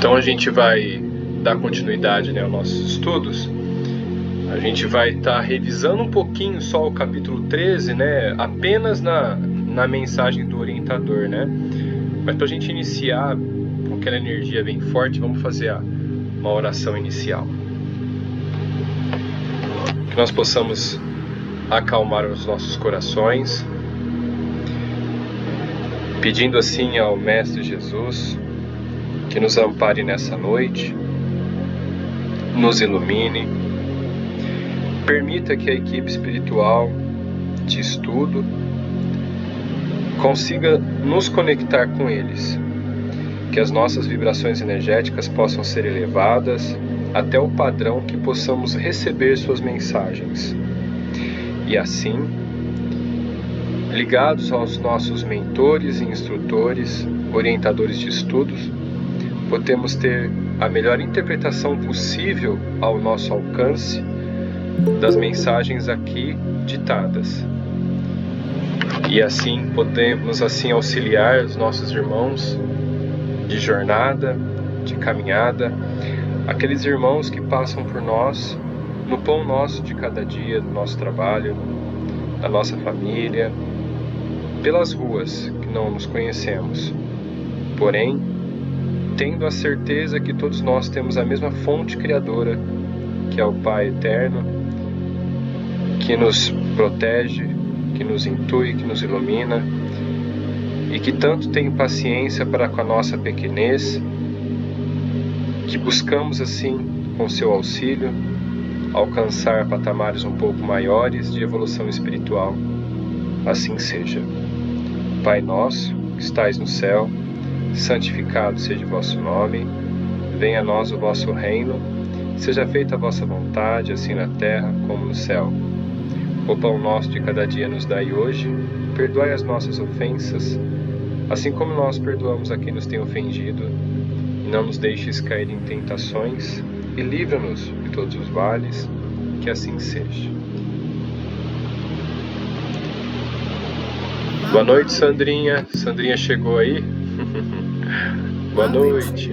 Então a gente vai dar continuidade, né, aos nossos estudos. A gente vai estar revisando um pouquinho só o capítulo 13, né, apenas na mensagem do orientador, né? Mas para a gente iniciar com aquela energia bem forte, vamos fazer uma oração inicial. Que nós possamos acalmar os nossos corações, pedindo assim ao Mestre Jesus que nos ampare nessa noite, nos ilumine, permita que a equipe espiritual de estudo consiga nos conectar com eles, que as nossas vibrações energéticas possam ser elevadas até o padrão que possamos receber suas mensagens. E assim, ligados aos nossos mentores e instrutores, orientadores de estudos, podemos ter a melhor interpretação possível ao nosso alcance das mensagens aqui ditadas. E assim podemos auxiliar os nossos irmãos de jornada, de caminhada, aqueles irmãos que passam por nós no pão nosso de cada dia, do nosso trabalho, da nossa família, pelas ruas que não nos conhecemos. Porém, tendo a certeza que todos nós temos a mesma fonte criadora, que é o Pai Eterno, que nos protege, que nos intui, que nos ilumina, e que tanto tem paciência para com a nossa pequenez, que buscamos assim, com seu auxílio, alcançar patamares um pouco maiores de evolução espiritual. Assim seja. Pai nosso, que estais no céu, santificado seja o vosso nome, venha a nós o vosso reino, seja feita a vossa vontade, assim na terra como no céu. O pão nosso de cada dia nos dai hoje, perdoai as nossas ofensas, assim como nós perdoamos a quem nos tem ofendido, e não nos deixes cair em tentações, e livra-nos de todos os males, que assim seja. Boa noite, Sandrinha. Sandrinha chegou aí? Boa noite.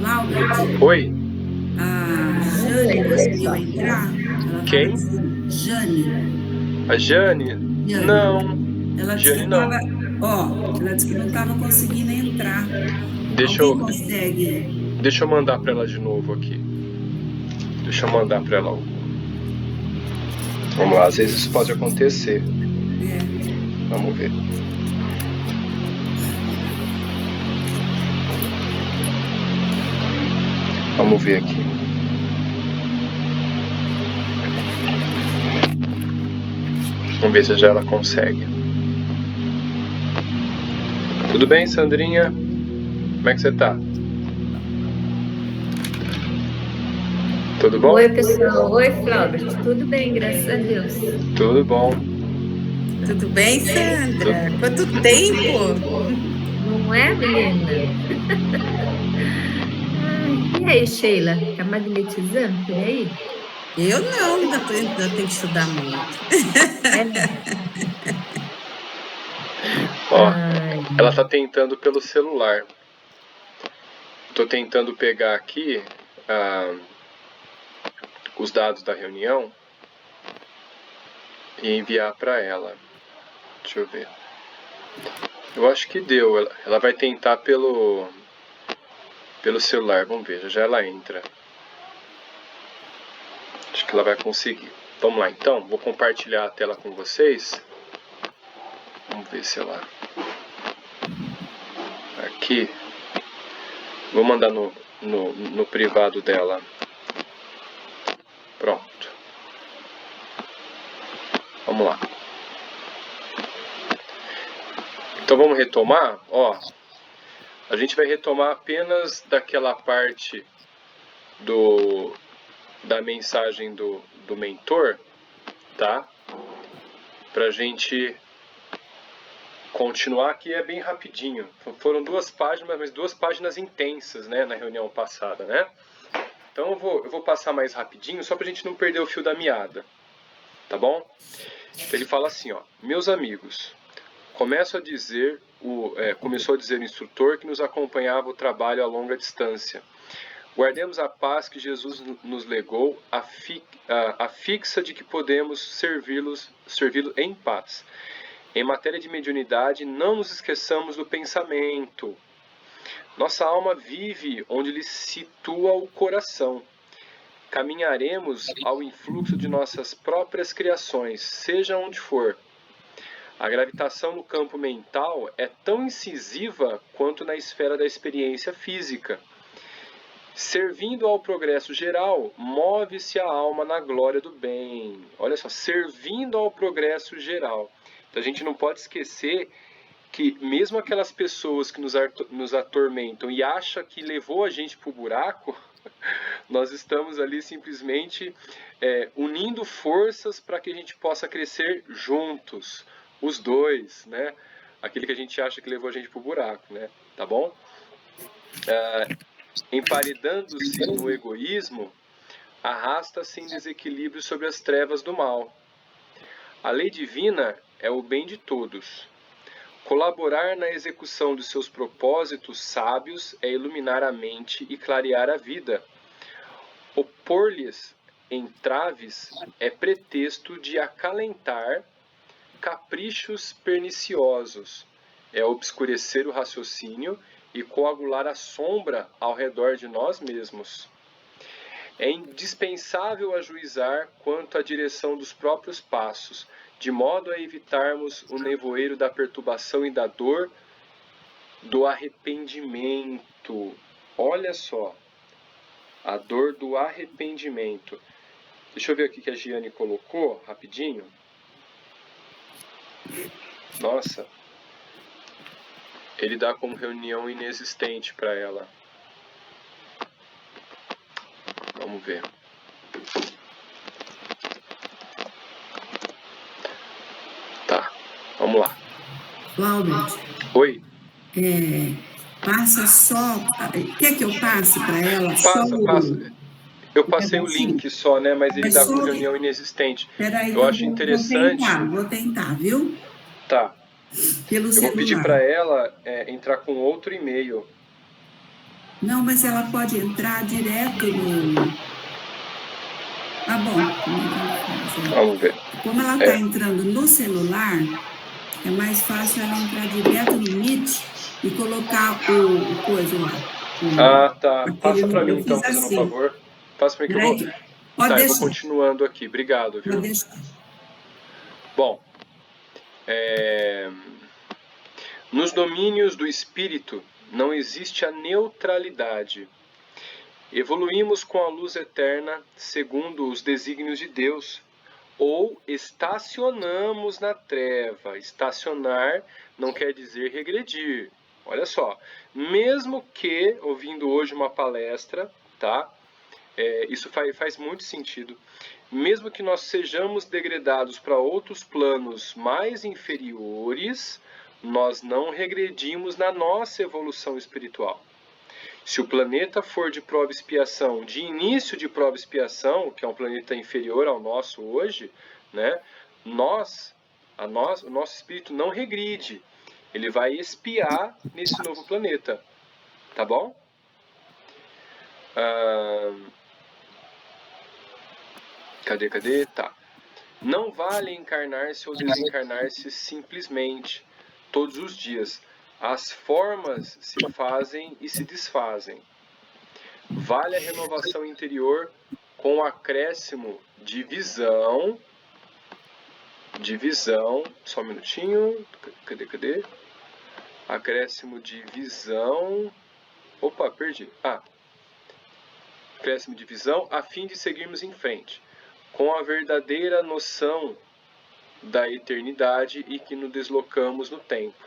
Laura. Oi. A Jane conseguiu entrar? Ela Quem? Assim, Jane. A Jane? Não. Ela disse Jane que não. ela disse que não estava conseguindo entrar. Alguém consegue? Deixa eu mandar para ela de novo aqui. Deixa eu mandar para ela. Vamos lá, às vezes isso pode acontecer. Vamos ver. Vamos ver aqui. Vamos ver se já ela consegue. Tudo bem, Sandrinha? Como é que você tá? Tudo bom? Oi, pessoal. Oi, Flávio. Tudo bem, graças a Deus. Tudo bom. Tudo bem, Sandra? Quanto tempo? Não é, menina? E aí, Sheila? Tá magnetizando por aí? Eu não, ainda tenho que estudar muito. Ó, ela tá tentando pelo celular. Tô tentando pegar aqui os dados da reunião e enviar para ela. Deixa eu ver. Eu acho que deu. Ela vai tentar pelo celular. Vamos ver. Já ela entra. Acho que ela vai conseguir. Vamos lá então. Vou compartilhar a tela com vocês. Vamos ver se ela... Aqui. Vou mandar no privado dela. Pronto. Vamos lá. Então vamos retomar. Ó, a gente vai retomar apenas daquela parte da mensagem do mentor, tá? Pra gente continuar aqui, é bem rapidinho. Foram 2 páginas, mas 2 páginas intensas, né, na reunião passada, né? Então eu vou passar mais rapidinho, só pra gente não perder o fio da meada, tá bom? Ele fala assim, ó: meus amigos, começo a dizer começou a dizer o instrutor que nos acompanhava o trabalho a longa distância. Guardemos a paz que Jesus nos legou, a fixa de que podemos servi-lo em paz. Em matéria de mediunidade, não nos esqueçamos do pensamento. Nossa alma vive onde lhe situa o coração. Caminharemos ao influxo de nossas próprias criações, seja onde for. A gravitação no campo mental é tão incisiva quanto na esfera da experiência física. Servindo ao progresso geral, move-se a alma na glória do bem. Olha só, servindo ao progresso geral. Então a gente não pode esquecer que mesmo aquelas pessoas que nos atormentam e acham que levou a gente para o buraco, nós estamos ali simplesmente unindo forças para que a gente possa crescer juntos, os dois, né? Aquele que a gente acha que levou a gente para o buraco, né? Tá bom? Emparedando-se no egoísmo, arrasta-se em desequilíbrio sobre as trevas do mal. A lei divina é o bem de todos. Colaborar na execução de seus propósitos sábios é iluminar a mente e clarear a vida. Opor-lhes entraves é pretexto de acalentar caprichos perniciosos, é obscurecer o raciocínio e coagular a sombra ao redor de nós mesmos. É indispensável ajuizar quanto à direção dos próprios passos, de modo a evitarmos o nevoeiro da perturbação e da dor do arrependimento. Olha só, a dor do arrependimento. Deixa eu ver aqui que a Giane colocou, rapidinho. Nossa, ele dá como reunião inexistente para ela. Vamos ver. Tá, vamos lá. Albert, Oi. passa só. Quer que eu passe para ela? Passa. Eu passei o pedacinho? link só, né? Mas ele É dá só como o- reunião inexistente. Peraí, Eu acho interessante. vou tentar, viu? Tá. Pelo Eu vou pedir celular. para ela entrar com outro e-mail. Não, mas ela pode entrar direto no. Ah, bom. Como é que ela faz? Vamos ver. Como ela está entrando no celular, é mais fácil ela entrar direto no Meet e colocar o coisa lá. Ah, tá. Aquele Passa para mim eu então, fiz fazendo um assim. favor. Passa para mim que eu vou. Pode Tá, eu deixar. vou continuando aqui. Obrigado, viu? Pode deixar. Bom, nos domínios do espírito não existe a neutralidade. Evoluímos com a luz eterna segundo os desígnios de Deus, ou estacionamos na treva. Estacionar não quer dizer regredir. Olha só, mesmo que, ouvindo hoje uma palestra, tá? Isso faz muito sentido. Mesmo que nós sejamos degradados para outros planos mais inferiores, nós não regredimos na nossa evolução espiritual. Se o planeta for de prova e expiação, de início de prova e expiação, que é um planeta inferior ao nosso hoje, né, o nosso espírito não regride. Ele vai expiar nesse novo planeta. Tá bom? Cadê? Tá. Não vale encarnar-se ou desencarnar-se simplesmente, todos os dias. As formas se fazem e se desfazem. Vale a renovação interior com o acréscimo de visão. Só um minutinho. Cadê? Acréscimo de visão. Opa, perdi. Acréscimo de visão a fim de seguirmos em frente, com a verdadeira noção da eternidade e que nos deslocamos no tempo.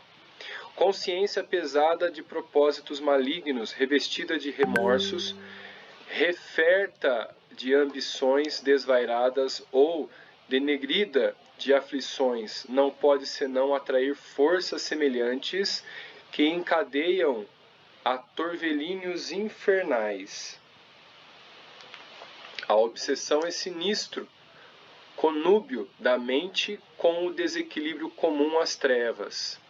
Consciência pesada de propósitos malignos, revestida de remorsos, referta de ambições desvairadas ou denegrida de aflições, não pode senão atrair forças semelhantes que encadeiam a torvelinhos infernais. A obsessão é sinistro, conúbio da mente com o desequilíbrio comum às trevas.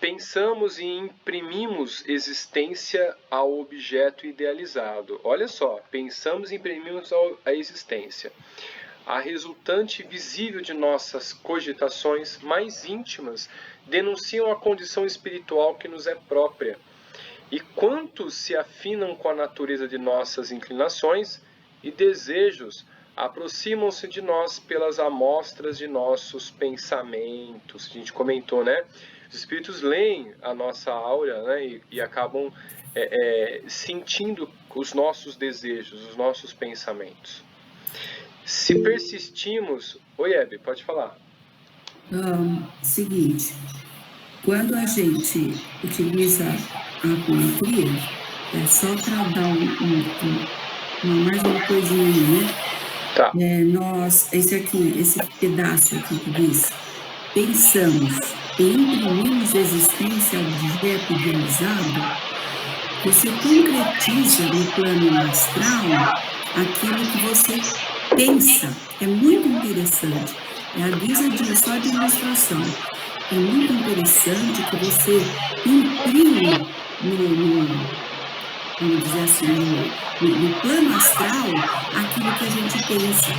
Pensamos e imprimimos existência ao objeto idealizado. Olha só, pensamos e imprimimos a existência. A resultante visível de nossas cogitações mais íntimas denunciam a condição espiritual que nos é própria. E quantos se afinam com a natureza de nossas inclinações e desejos aproximam-se de nós pelas amostras de nossos pensamentos. A gente comentou, né? Os espíritos leem a nossa aura, né? E acabam sentindo os nossos desejos, os nossos pensamentos. Se persistimos... Oi, Hebe, pode falar. Seguinte, quando a gente utiliza a apometria, é só para dar mais uma coisinha aí, né? Tá. Esse pedaço aqui que diz, pensamos e imprimimos existência ao objeto idealizado, você concretiza no plano astral aquilo que você pensa. É muito interessante. É a guisa só de ilustração. É muito interessante que você imprime vamos dizer assim, no plano astral aquilo que a gente pensa.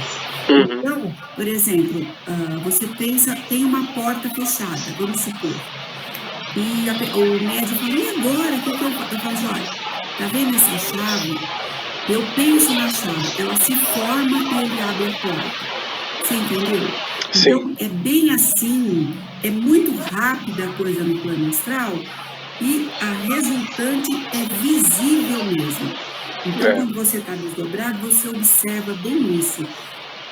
Então, por exemplo, você pensa, tem uma porta fechada, vamos supor. E o médico fala, e agora? O que eu faço? Eu falo, olha, tá vendo essa chave? Eu penso na chave, ela se forma e ele abre a porta. Você entendeu? Sim. Então, é bem assim, é muito rápida a coisa no plano astral e a resultante é visível mesmo. Então, quando você está desdobrado, você observa bem isso.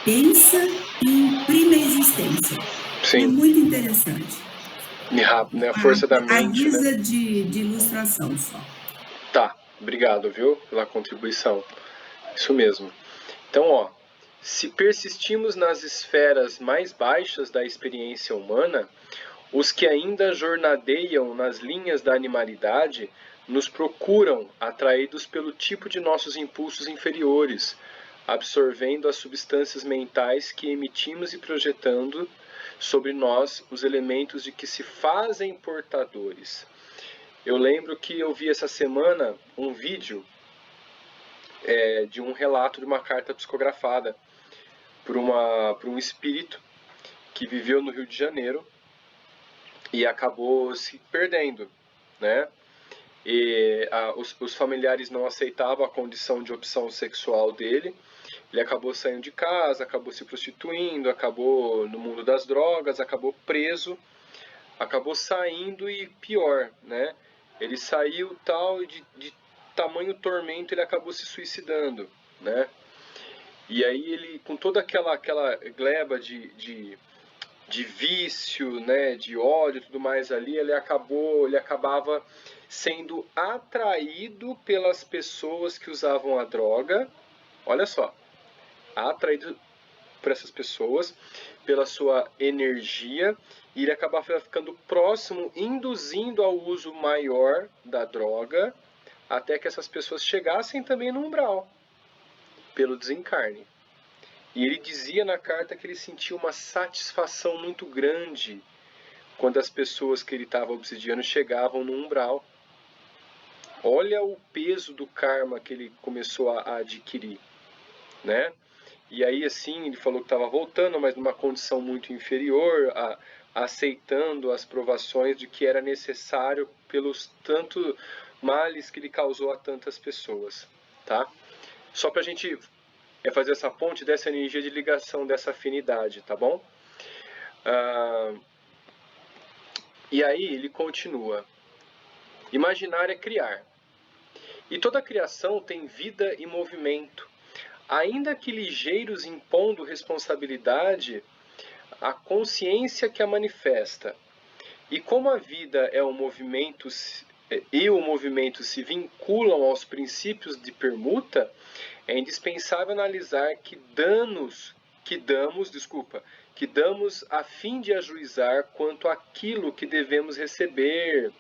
Pensa e imprime a existência. Sim. É muito interessante. Rápido, né? A força da mente. A guisa, né? de ilustração só. Tá, obrigado, viu, pela contribuição. Isso mesmo. Então, ó, se persistimos nas esferas mais baixas da experiência humana, os que ainda jornadeiam nas linhas da animalidade nos procuram, atraídos pelo tipo de nossos impulsos inferiores, absorvendo as substâncias mentais que emitimos e projetando sobre nós os elementos de que se fazem portadores. Eu lembro que eu vi essa semana um vídeo de um relato de uma carta psicografada por um espírito que viveu no Rio de Janeiro e acabou se perdendo, né? E os familiares não aceitavam a condição de opção sexual dele. Ele acabou saindo de casa, acabou se prostituindo, acabou no mundo das drogas, acabou preso, acabou saindo e pior, né? Ele saiu tal e de tamanho tormento ele acabou se suicidando, né? E aí ele, com toda aquela gleba de vício, né, de ódio e tudo mais ali, ele acabava sendo atraído pelas pessoas que usavam a droga. Olha só, atraído por essas pessoas, pela sua energia, e ele acabava ficando próximo, induzindo ao uso maior da droga, até que essas pessoas chegassem também no umbral, pelo desencarne. E ele dizia na carta que ele sentia uma satisfação muito grande quando as pessoas que ele estava obsidiando chegavam no umbral. Olha o peso do karma que ele começou a adquirir, né? E aí, assim, ele falou que estava voltando, mas numa condição muito inferior, aceitando as provações de que era necessário pelos tantos males que ele causou a tantas pessoas, tá? Só para a gente fazer essa ponte dessa energia de ligação, dessa afinidade, tá bom? E aí ele continua. Imaginar é criar. E toda criação tem vida e movimento. Ainda que ligeiros impondo responsabilidade, a consciência que a manifesta. E como a vida é um movimento e o movimento se vinculam aos princípios de permuta, é indispensável analisar que damos a fim de ajuizar quanto àquilo que devemos receber.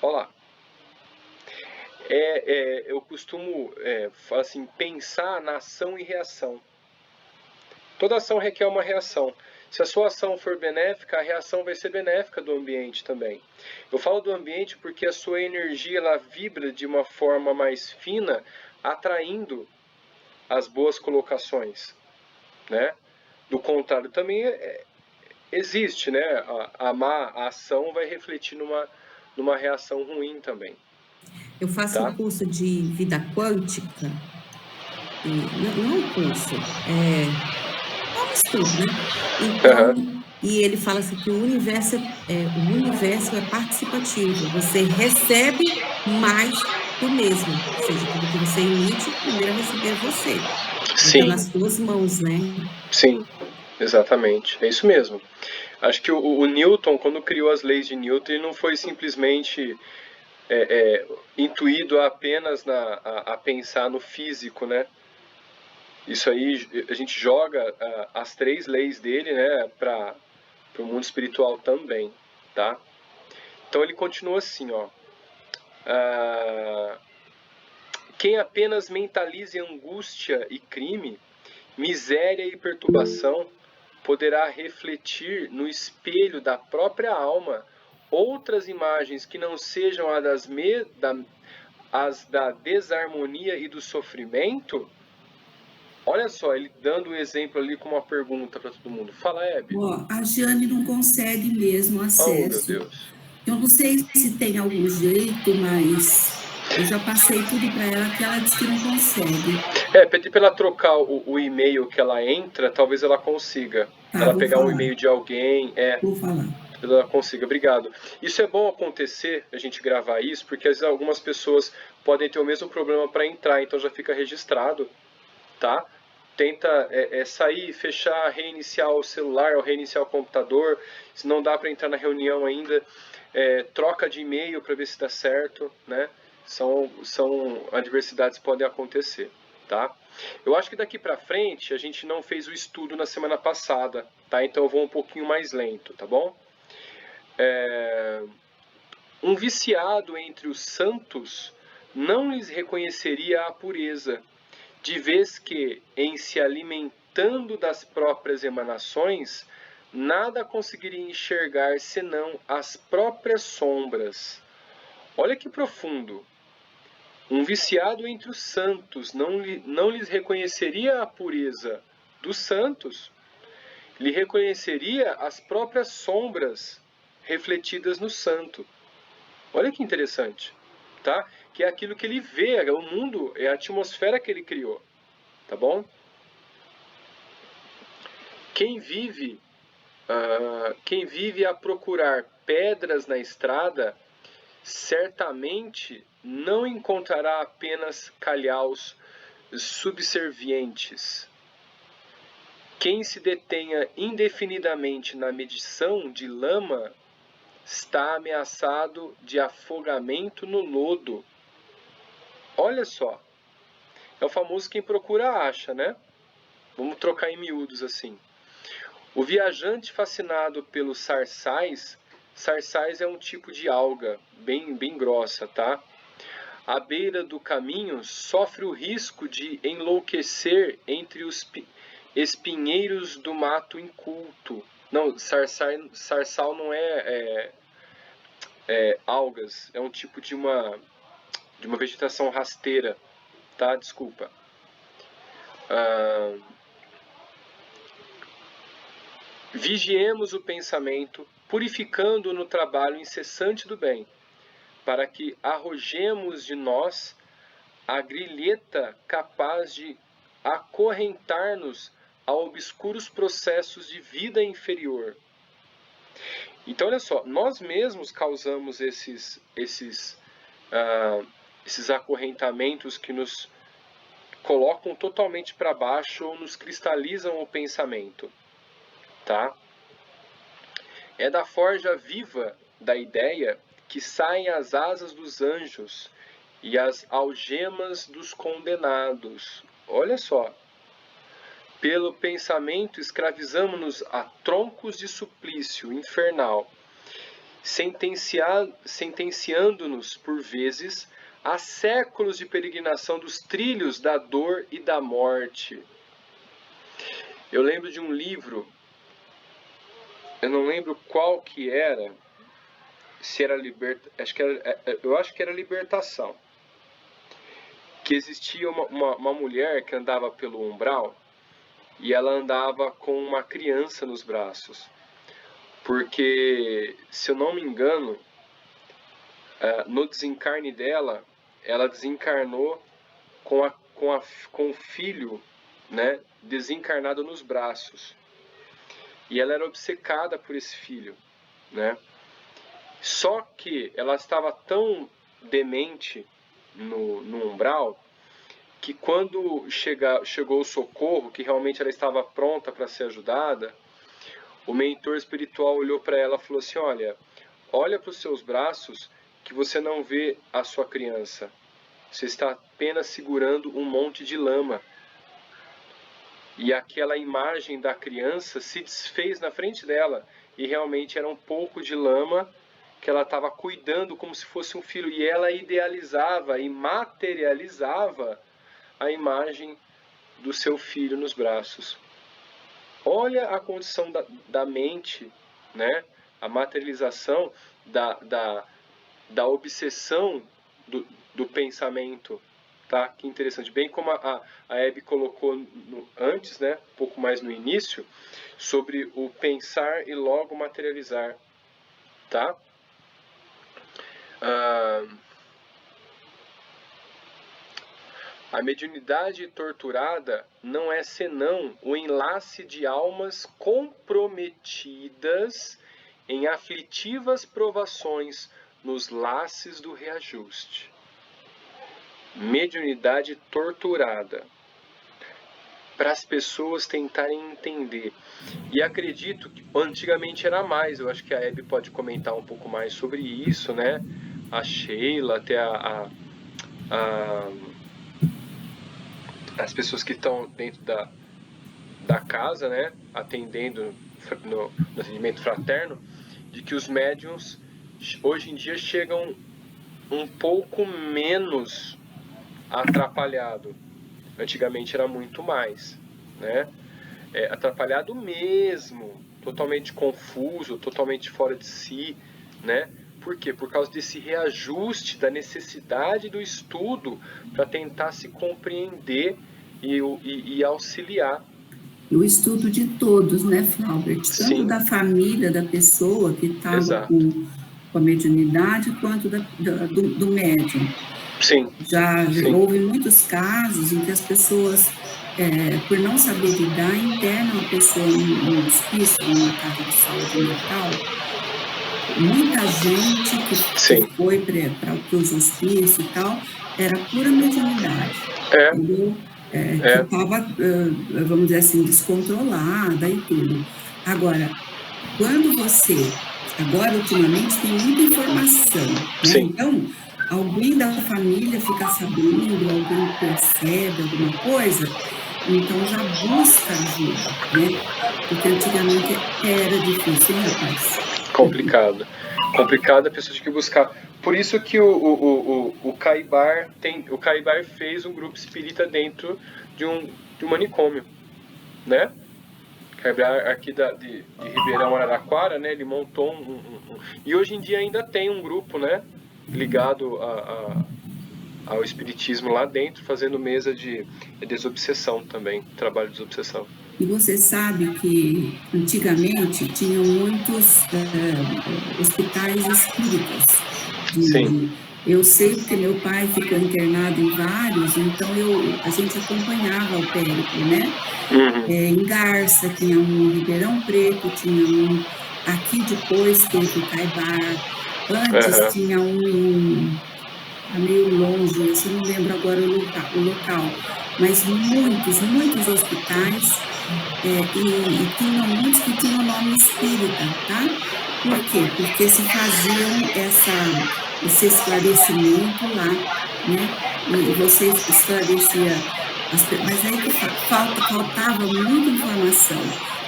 Olha lá. Eu costumo falar assim, pensar na ação e reação. Toda ação requer uma reação. Se a sua ação for benéfica, a reação vai ser benéfica do ambiente também. Eu falo do ambiente porque a sua energia ela vibra de uma forma mais fina, atraindo as boas colocações, né? Do contrário, também existe, né? A má ação vai refletir numa reação ruim também. Eu faço Tá? um curso de vida quântica, não é um curso, é um estudo, né? Então, e ele fala assim que o universo é participativo, você recebe mais do mesmo, ou seja, tudo que você emite, o primeiro a receber é você. Então, nas suas mãos, né? Sim, exatamente, é isso mesmo. Acho que o Newton, quando criou as leis de Newton, ele não foi simplesmente intuído apenas a pensar no físico, né? Isso aí a gente joga as 3 leis dele, né, para o mundo espiritual também, tá? Então ele continua assim, ó. Quem apenas mentalize angústia e crime, miséria e perturbação, poderá refletir no espelho da própria alma outras imagens que não sejam as da desarmonia e do sofrimento. Olha só, ele dando o exemplo ali com uma pergunta para todo mundo. Fala, Hebe. A Jane não consegue mesmo acesso. Oh, meu Deus. Eu não sei se tem algum jeito, mas eu já passei tudo para ela que ela disse que não consegue. Pedi para ela trocar o e-mail que ela entra, talvez ela consiga. Tá, ela pegar falar. um e-mail de alguém. Vou falar. Ela consiga, obrigado. Isso é bom acontecer, a gente gravar isso, porque às vezes algumas pessoas podem ter o mesmo problema para entrar, então já fica registrado, tá? Tenta sair, fechar, reiniciar o celular ou reiniciar o computador. Se não dá para entrar na reunião ainda, troca de e-mail para ver se dá certo, né? São adversidades que podem acontecer, tá? Eu acho que daqui para frente a gente não fez o estudo na semana passada, tá? Então eu vou um pouquinho mais lento, tá bom? Um viciado entre os santos não lhes reconheceria a pureza, de vez que, em se alimentando das próprias emanações, nada conseguiria enxergar senão as próprias sombras. Olha que profundo. Um viciado entre os santos não lhes reconheceria a pureza dos santos, lhe reconheceria as próprias sombras refletidas no santo. Olha que interessante, tá? Que é aquilo que ele vê, é o mundo, é a atmosfera que ele criou, tá bom? Quem vive a procurar pedras na estrada, certamente não encontrará apenas calhaus subservientes. Quem se detenha indefinidamente na medição de lama está ameaçado de afogamento no lodo. Olha só, é o famoso quem procura acha, né? Vamos trocar em miúdos assim. O viajante fascinado pelos sarsais é um tipo de alga bem grossa, tá? À beira do caminho, sofre o risco de enlouquecer entre os espinheiros do mato inculto. Não, sarsal não é algas, é um tipo de uma vegetação rasteira, tá? Desculpa. Vigiemos o pensamento, purificando-o no trabalho incessante do bem, para que arrojemos de nós a grilheta capaz de acorrentar-nos a obscuros processos de vida inferior. Então, olha só, nós mesmos causamos esses acorrentamentos que nos colocam totalmente para baixo ou nos cristalizam o pensamento, tá? É da forja viva da ideia que saem as asas dos anjos e as algemas dos condenados. Olha só. Pelo pensamento escravizamo-nos a troncos de suplício infernal, sentenciando-nos, por vezes, a séculos de peregrinação dos trilhos da dor e da morte. Eu lembro de um livro, eu não lembro qual que era, se era eu acho que era Libertação. Que existia uma mulher que andava pelo umbral e ela andava com uma criança nos braços. Porque, se eu não me engano, no desencarne dela, ela desencarnou com o filho, né, desencarnado nos braços. E ela era obcecada por esse filho, né? Só que ela estava tão demente no umbral, que quando chegou o socorro, que realmente ela estava pronta para ser ajudada, o mentor espiritual olhou para ela e falou assim: olha para os seus braços que você não vê a sua criança. Você está apenas segurando um monte de lama. E aquela imagem da criança se desfez na frente dela. E realmente era um pouco de lama que ela estava cuidando como se fosse um filho. E ela idealizava e materializava a imagem do seu filho nos braços. Olha a condição da mente, né? A materialização da obsessão do pensamento. Tá? Que interessante. Bem como a Hebe colocou antes, né? Um pouco mais no início, sobre o pensar e logo materializar. Tá? A mediunidade torturada não é senão o enlace de almas comprometidas em aflitivas provações nos laços do reajuste. Mediunidade torturada. Para as pessoas tentarem entender. E acredito que antigamente era mais. Eu acho que a Hebe pode comentar um pouco mais sobre isso, né? A Sheila, até as pessoas que estão dentro da casa, né, atendendo no atendimento fraterno, de que os médiuns hoje em dia chegam um pouco menos atrapalhado. Antigamente era muito mais, né? Atrapalhado mesmo, totalmente confuso, totalmente fora de si, né? Por quê? Por causa desse reajuste da necessidade do estudo para tentar se compreender e auxiliar. O estudo de todos, né, Flaubert? Tanto Sim. Da família da pessoa que estava com a mediunidade, quanto do médium. Sim. Já houve muitos casos em que as pessoas, por não saber lidar, internam a pessoa num hospício, numa casa de saúde mental. Muita gente que foi para os hospícios e tal, era pura mediunidade. Entendeu? Que estava, vamos dizer assim, descontrolada e tudo. Agora, quando agora ultimamente tem muita informação, né? Então, alguém da família fica sabendo, alguém percebe alguma coisa, então já busca ajuda, né? Porque antigamente era difícil, hein, rapaz? Complicado a pessoa tinha que buscar. Por isso que o Caibar fez um grupo espírita dentro de um manicômio, né? Caibar aqui de Ribeirão Araraquara, né? Ele montou e hoje em dia ainda tem um grupo, né? Ligado ao espiritismo lá dentro, fazendo mesa de desobsessão também, trabalho de desobsessão. E você sabe que antigamente tinham muitos hospitais espíritas. Sim. Eu sei que meu pai ficou internado em vários, então a gente acompanhava o périplo, né? Uhum. Em Garça tinha um, em Ribeirão Preto tinha um, aqui depois teve o Caibar, antes tinha um meio longe, eu não lembro agora o local, mas muitos hospitais, e tinham muitos que tinham nome espírita, tá? Por quê? Porque se faziam esse esclarecimento lá, né? E você esclarecia, mas aí que faltava muita informação.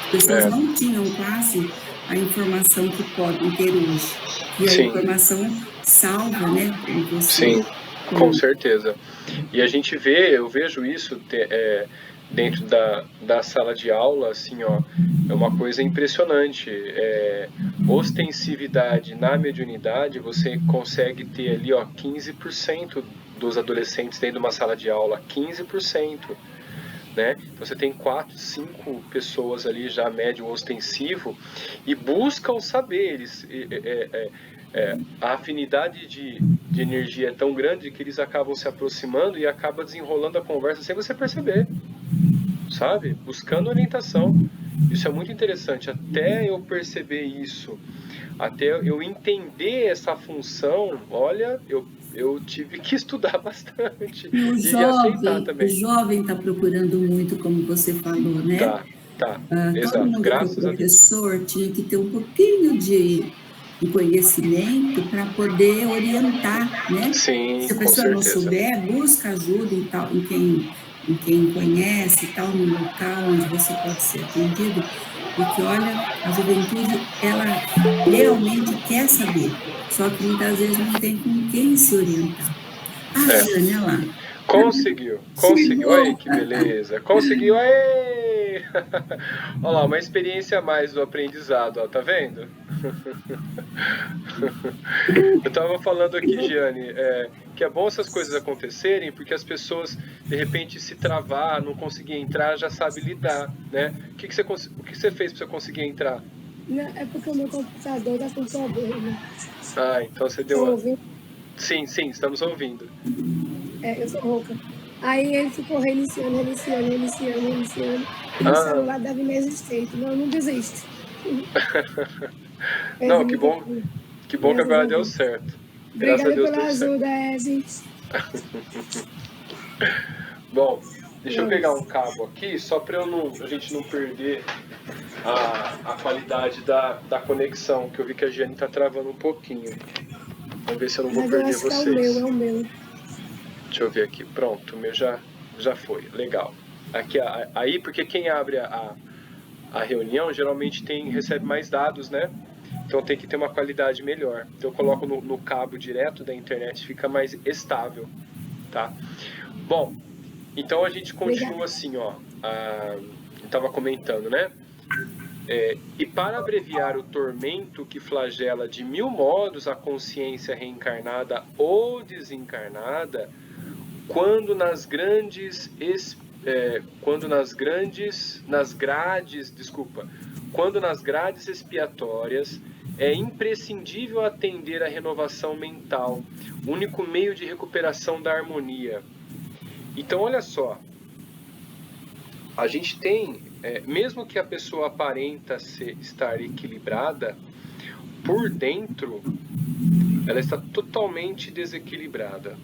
As pessoas não tinham quase a informação que podem ter hoje. E a informação salva, né? Sim, com certeza. E a gente eu vejo isso dentro da sala de aula, assim, ó, é uma coisa impressionante. Ostensividade na mediunidade, você consegue ter ali, ó, 15% dos adolescentes dentro de uma sala de aula, 15%. Né? Então você tem 4, 5 pessoas ali já médium ostensivo e buscam saber. A afinidade de energia é tão grande que eles acabam se aproximando e acaba desenrolando a conversa sem você perceber, sabe? Buscando orientação. Isso é muito interessante. Até eu perceber isso, até eu entender essa função, olha, eu tive que estudar bastante e aceitar também. O jovem está procurando muito, como você falou, né? Tá. Todo Exato. mundo Graças que é professor tinha que ter um pouquinho de conhecimento para poder orientar, né? Sim, se a com pessoa não certeza. souber, busca ajuda em quem conhece, tal, no local onde você pode ser atendido, porque, olha, a juventude, ela realmente quer saber, só que muitas vezes não tem com quem se orientar. Jânia lá. Conseguiu. Aí, que beleza. Conseguiu, aê! Olha lá, uma experiência a mais do aprendizado, ó, tá vendo? Eu tava falando aqui, Giane, que é bom essas coisas acontecerem, porque as pessoas, de repente, se travar, não conseguir entrar, já sabe lidar, né? O que você fez para você conseguir entrar? Não, é porque o meu computador tá com problema. Então você deu... ouvindo? Sim, estamos ouvindo. Eu sou rouca. Aí ele ficou reiniciando. E o celular dava inexistente. Não, eu não desisto. Não, que bom que agora deu certo. Graças a Deus pela ajuda, Eve. Bom, deixa eu pegar um cabo aqui, só para a gente não perder a qualidade da conexão, que eu vi que a Giane tá travando um pouquinho. Vamos ver se eu não vou perder vocês. É o meu. Deixa eu ver aqui. Pronto, o meu já foi. Legal. Aqui, aí, porque quem abre a reunião geralmente recebe mais dados, né? Então tem que ter uma qualidade melhor. Então eu coloco no cabo direto da internet, fica mais estável, tá? Bom, então a gente continua assim, ó. Eu estava comentando, né? E para abreviar o tormento que flagela de 1000 modos a consciência reencarnada ou desencarnada, quando nas grades expiatórias é imprescindível atender à renovação mental, único meio de recuperação da harmonia. Então, olha só, a gente tem, mesmo que a pessoa aparenta estar equilibrada, por dentro ela está totalmente desequilibrada.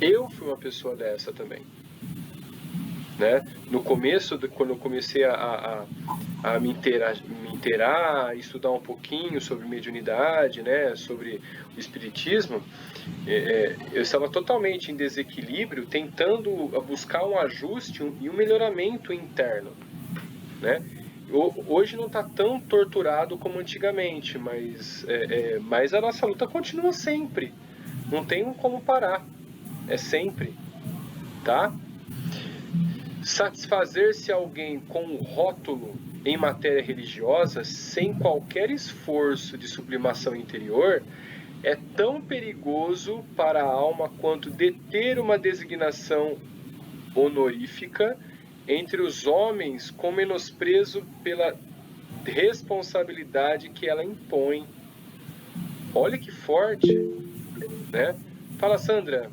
Eu fui uma pessoa dessa também, né? No começo, quando eu comecei a me inteirar, estudar um pouquinho sobre mediunidade, né? Sobre o espiritismo, eu estava totalmente em desequilíbrio, tentando buscar um ajuste e um melhoramento interno, né? Hoje não está tão torturado como antigamente, mas a nossa luta continua sempre. Não tem como parar. É sempre, tá? Satisfazer-se alguém com um rótulo em matéria religiosa, sem qualquer esforço de sublimação interior, é tão perigoso para a alma quanto deter uma designação honorífica entre os homens com menosprezo pela responsabilidade que ela impõe. Olha que forte, né? Fala, Sandra.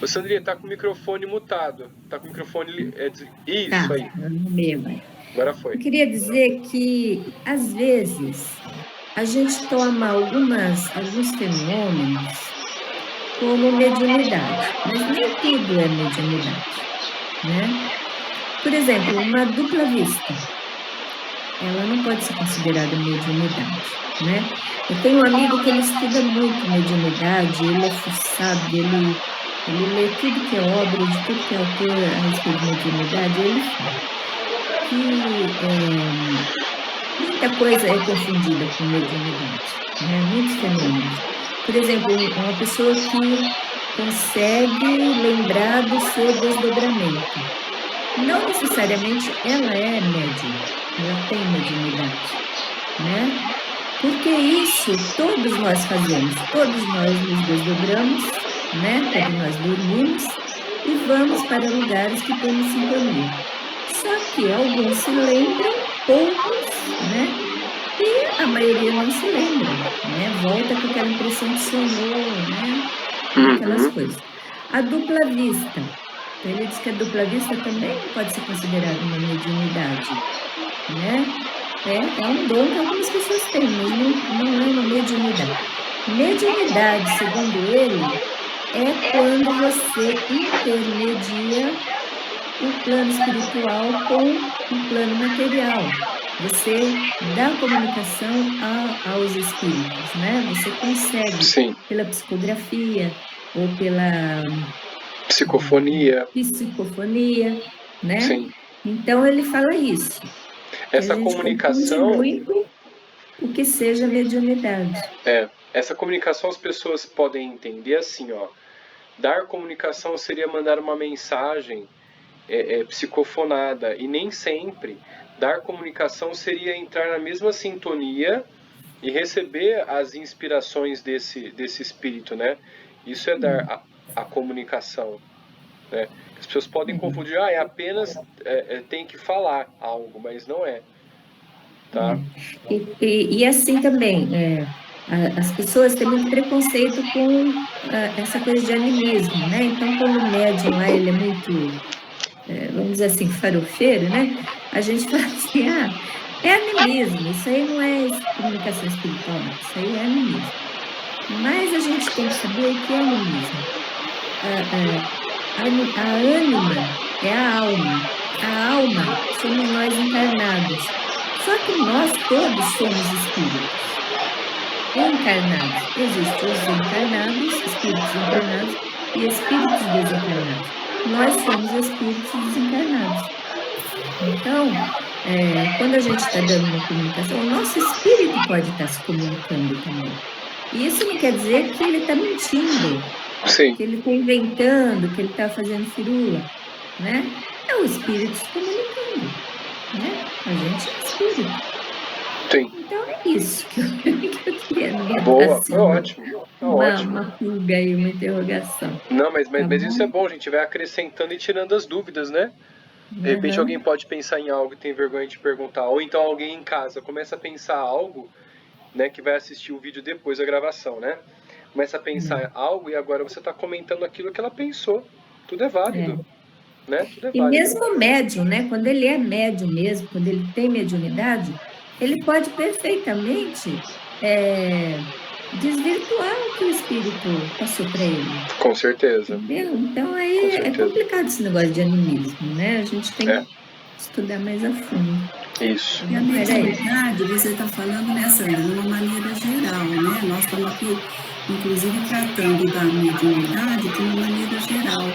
Ô, Sandrinha, tá com o microfone mutado. Tá com o microfone... Isso aí. Agora foi. Eu queria dizer que, às vezes, a gente toma alguns fenômenos como mediunidade, mas nem tudo é mediunidade, né? Por exemplo, uma dupla vista, ela não pode ser considerada mediunidade, né? Eu tenho um amigo que ele estuda muito mediunidade, ele é fuçado, ele lê tudo que é obra, de tudo que é autor a respeito de mediunidade, ele fala que muita coisa é confundida com mediunidade, né? Muitos fenômenos. Por exemplo, uma pessoa que consegue lembrar do seu desdobramento. Não necessariamente ela é médium, ela tem mediunidade, né? Porque isso todos nós fazemos, todos nós nos desdobramos, né? Quando nós dormimos e vamos para lugares que temos sintonia. Só que alguns se lembram, poucos, né? E a maioria não se lembra, né? Volta com aquela impressão de sonhou, né? Aquelas coisas. A dupla vista. Ele diz que a dupla vista também pode ser considerada uma mediunidade, né? É um dom que algumas pessoas têm, mas não é uma mediunidade. Mediunidade, segundo ele, é quando você intermedia o plano espiritual com o plano material. Você dá comunicação aos espíritos, né? Você consegue, Sim. pela psicografia ou pela Psicofonia, né? sim. Então ele fala isso. Essa a gente comunicação, confunde muito o que seja mediunidade. Essa comunicação as pessoas podem entender assim, ó. Dar comunicação seria mandar uma mensagem psicofonada, e nem sempre dar comunicação seria entrar na mesma sintonia e receber as inspirações desse espírito, né? Isso é dar a comunicação, né? As pessoas podem confundir, é apenas tem que falar algo, mas não é, tá? E assim também, as pessoas têm muito preconceito com essa coisa de animismo, né? Então, quando o médium lá, ele é muito, vamos dizer assim, farofeiro, né? A gente fala assim, é animismo, isso aí não é comunicação espiritual, não, isso aí é animismo. Mas a gente tem que saber o que é animismo. A ânima é a alma. A alma somos nós encarnados. Só que nós todos somos espíritos. Encarnados. Existem os encarnados, espíritos encarnados e espíritos desencarnados. Nós somos espíritos desencarnados. Então, quando a gente está dando uma comunicação, o nosso espírito pode estar se comunicando também. E isso não quer dizer que ele está mentindo. Sim. Que ele está inventando, que ele está fazendo firula, né? É o espírito se comunicando, né? A gente é espírito. Sim. Então é isso que eu queria dar. Boa, assim, ótimo. Uma pulga aí, uma interrogação. Não, mas isso é bom, a gente vai acrescentando e tirando as dúvidas, né? De repente alguém pode pensar em algo e tem vergonha de perguntar, ou então alguém em casa começa a pensar algo, né, que vai assistir o vídeo depois da gravação, né? Começa a pensar algo e agora você está comentando aquilo que ela pensou. Tudo é válido. Né? Tudo é válido. E mesmo o médium, né? Quando ele é médium mesmo, quando ele tem mediunidade, ele pode perfeitamente desvirtuar o que o espírito passou para ele. Com certeza. Entendeu? Então aí é complicado esse negócio de animismo, né? A gente tem que estudar mais a fundo. Isso. E a mediunidade, você está falando, né, Sandra, de uma maneira geral, né? Nós estamos aqui, inclusive, tratando da mediunidade de uma maneira geral.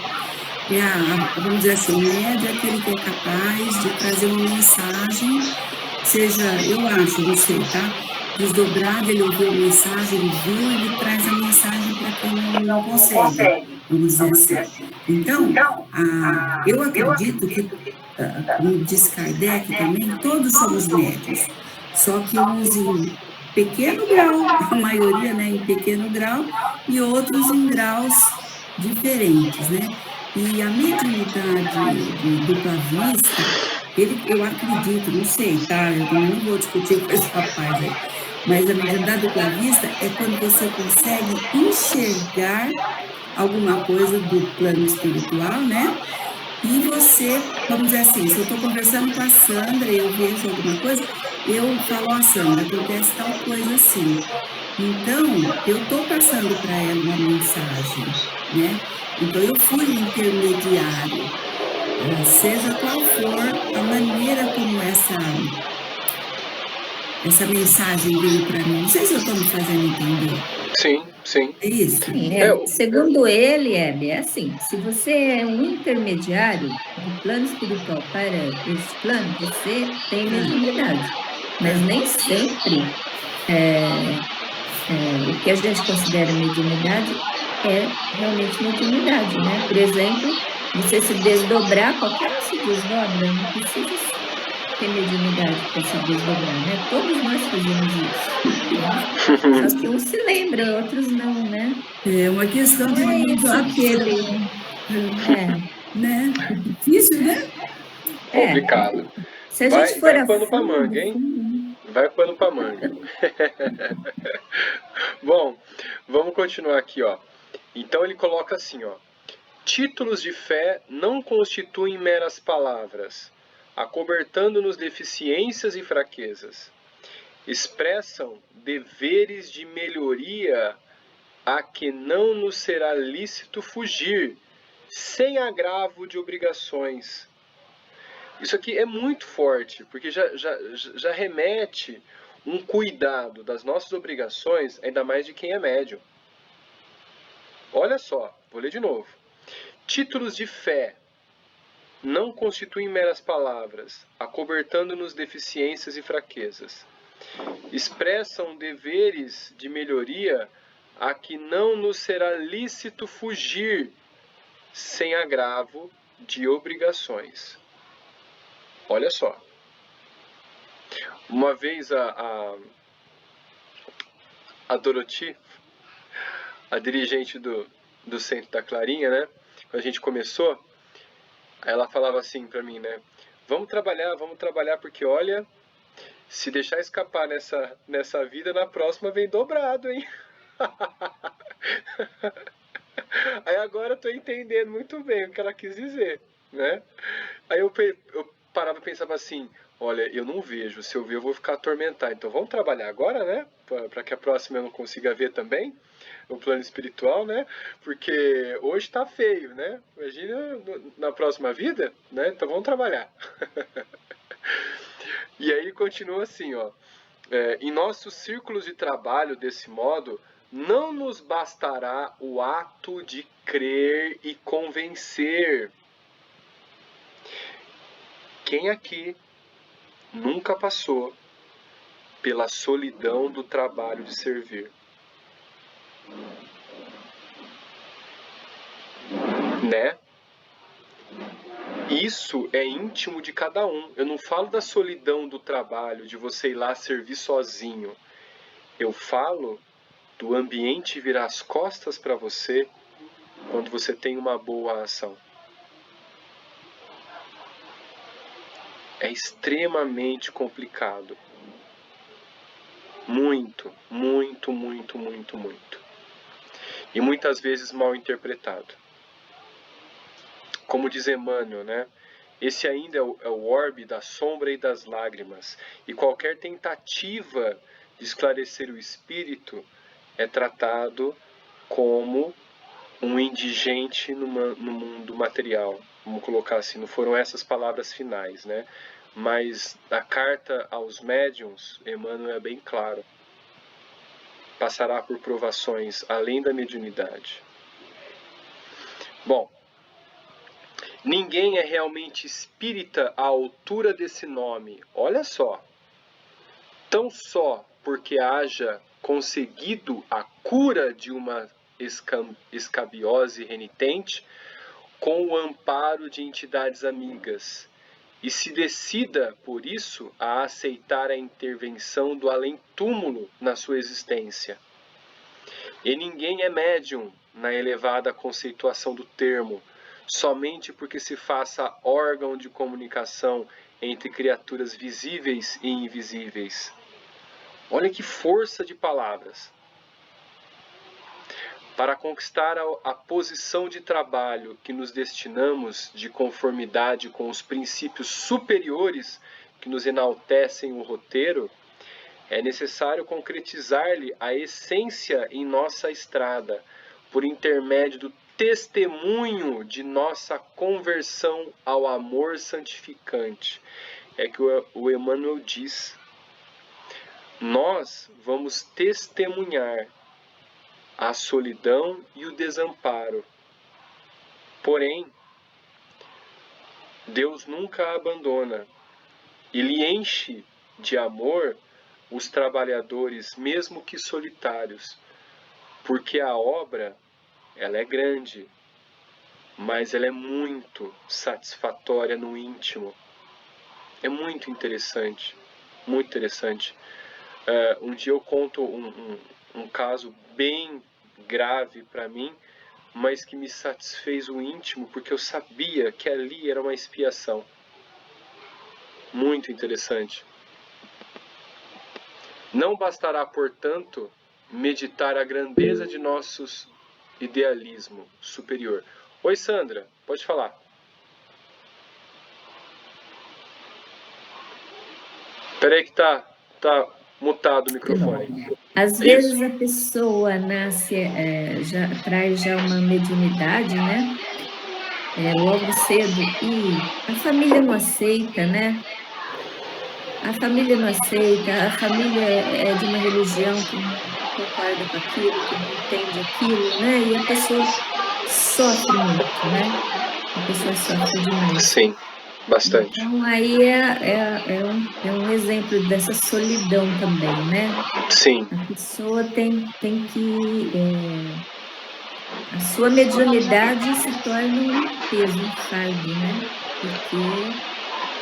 Vamos dizer assim, o médium é aquele que é capaz de trazer uma mensagem, seja, eu acho, não sei, tá? Desdobrado, ele ouviu a mensagem, ele viu, ele traz a mensagem para quem não consegue, vamos dizer assim. Então, eu acredito que, como diz Kardec também, todos somos médiuns, só que uns em pequeno grau, a maioria, né, em pequeno grau, e outros em graus diferentes, né? E a mediunidade de dupla vista, eu acredito, não sei, tá? Eu não vou discutir com esse rapaz aí, mas a mediunidade dupla vista é quando você consegue enxergar alguma coisa do plano espiritual, né? E você, vamos dizer assim, se eu estou conversando com a Sandra e eu vejo alguma coisa, eu falo, Sandra, acontece tal coisa assim. Então, eu estou passando para ela uma mensagem, né? Então, eu fui intermediário, seja qual for a maneira como essa mensagem veio para mim. Não sei se eu estou me fazendo entender. Sim, sim. É isso? Sim, segundo ele, é assim, se você é um intermediário do plano espiritual para esse plano, você tem mediunidade. Mas nem sempre o que a gente considera mediunidade é realmente mediunidade, né? Por exemplo, você se desdobrar, qualquer um se desdobra, não precisa ter mediunidade para se desdobrar, né? Todos nós fazemos isso. Só que uns se lembram, outros não, né? É uma questão de Não é isso que ele... né? Difícil, né? Complicado. Se a gente for Vai a pano pra fundo, manga, hein? Vai pano pra manga. Bom, vamos continuar aqui, ó. Então ele coloca assim, ó. Títulos de fé não constituem meras palavras, acobertando-nos deficiências e fraquezas. Expressam deveres de melhoria a que não nos será lícito fugir, sem agravo de obrigações. Isso aqui é muito forte, porque já remete um cuidado das nossas obrigações, ainda mais de quem é médium. Olha só, vou ler de novo. Títulos de fé não constituem meras palavras, acobertando-nos deficiências e fraquezas. Expressam deveres de melhoria a que não nos será lícito fugir, sem agravo de obrigações. Olha só. Uma vez a Dorothy, a dirigente do Centro da Clarinha, né? Quando a gente começou, aí ela falava assim pra mim, né? Vamos trabalhar, porque olha, se deixar escapar nessa vida, na próxima vem dobrado, hein? Aí agora eu tô entendendo muito bem o que ela quis dizer, né? Aí eu parava e pensava assim, olha, eu não vejo, se eu ver eu vou ficar atormentado, então vamos trabalhar agora, né? Para que a próxima eu não consiga ver também, no plano espiritual, né? Porque hoje tá feio, né? Imagina na próxima vida, né? Então vamos trabalhar. E aí ele continua assim, ó. Em nossos círculos de trabalho, desse modo, não nos bastará o ato de crer e convencer. Quem aqui nunca passou pela solidão do trabalho de servir? Né? Isso é íntimo de cada um. Eu não falo da solidão do trabalho, de você ir lá servir sozinho. Eu falo do ambiente virar as costas para você quando você tem uma boa ação. É extremamente complicado. Muito, muito, muito, muito, muito. E muitas vezes mal interpretado. Como diz Emmanuel, né? Esse ainda é o orbe da sombra e das lágrimas. E qualquer tentativa de esclarecer o espírito é tratado como um indigente no mundo material. Vamos colocar assim, não foram essas palavras finais, né? Mas a carta aos médiuns, Emmanuel é bem claro. Passará por provações além da mediunidade. Bom, ninguém é realmente espírita à altura desse nome. Olha só. Tão só porque haja conseguido a cura de uma escabiose renitente com o amparo de entidades amigas e se decida, por isso, a aceitar a intervenção do além-túmulo na sua existência. E ninguém é médium na elevada conceituação do termo, somente porque se faça órgão de comunicação entre criaturas visíveis e invisíveis. Olha que força de palavras. Para conquistar a posição de trabalho que nos destinamos de conformidade com os princípios superiores que nos enaltecem o roteiro, é necessário concretizar-lhe a essência em nossa estrada, por intermédio do testemunho de nossa conversão ao amor santificante. É que o Emmanuel diz. Nós vamos testemunhar a solidão e o desamparo. Porém, Deus nunca abandona. Ele enche de amor os trabalhadores, mesmo que solitários, porque a obra ela é grande, mas ela é muito satisfatória no íntimo. É muito interessante, muito interessante. Um dia eu conto um caso bem grave para mim, mas que me satisfez o íntimo, porque eu sabia que ali era uma expiação. Muito interessante. Não bastará, portanto, meditar a grandeza de nossos idealismo superior. Oi, Sandra, pode falar. Peraí que tá mutado o microfone. Às vezes a pessoa nasce, traz já uma mediunidade, né? Logo cedo, e a família não aceita, né? A família não aceita, a família é de uma religião que não concorda com aquilo, que não entende aquilo, né? E a pessoa sofre muito, né? A pessoa sofre demais. Sim, bastante. Então, aí é um exemplo dessa solidão também, né? Sim. A pessoa tem que... a sua mediunidade se torna um peso, um fardo, né? Porque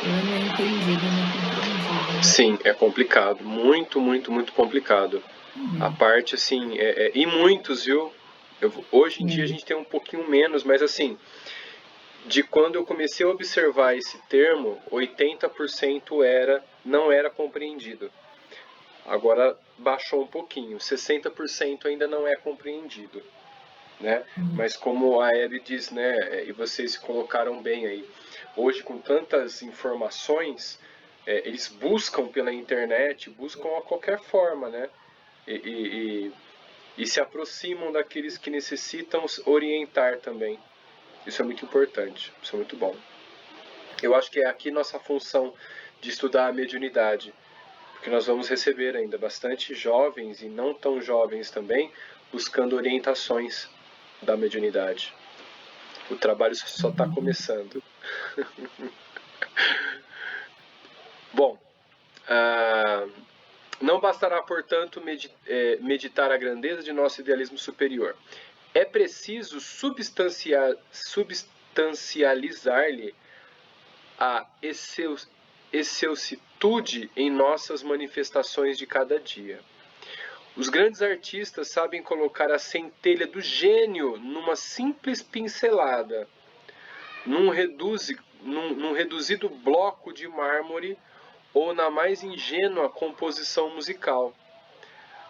ela não é entendida, não é compreendida. Sim, é complicado. Muito, muito, muito complicado. A parte, assim, e muitos, viu? Hoje em dia a gente tem um pouquinho menos, mas assim, de quando eu comecei a observar esse termo, 80% não era compreendido. Agora baixou um pouquinho, 60% ainda não é compreendido, né? Mas como a Hebe diz, né, e vocês colocaram bem aí, hoje com tantas informações, eles buscam pela internet, buscam a qualquer forma, né? E se aproximam daqueles que necessitam orientar também. Isso é muito importante, isso é muito bom. Eu acho que é aqui nossa função de estudar a mediunidade, porque nós vamos receber ainda bastante jovens e não tão jovens também, buscando orientações da mediunidade. O trabalho só está começando. Bom, não bastará, portanto, meditar a grandeza de nosso idealismo superior. É preciso substancializar-lhe a excelsitude em nossas manifestações de cada dia. Os grandes artistas sabem colocar a centelha do gênio numa simples pincelada, num reduzido bloco de mármore ou na mais ingênua composição musical.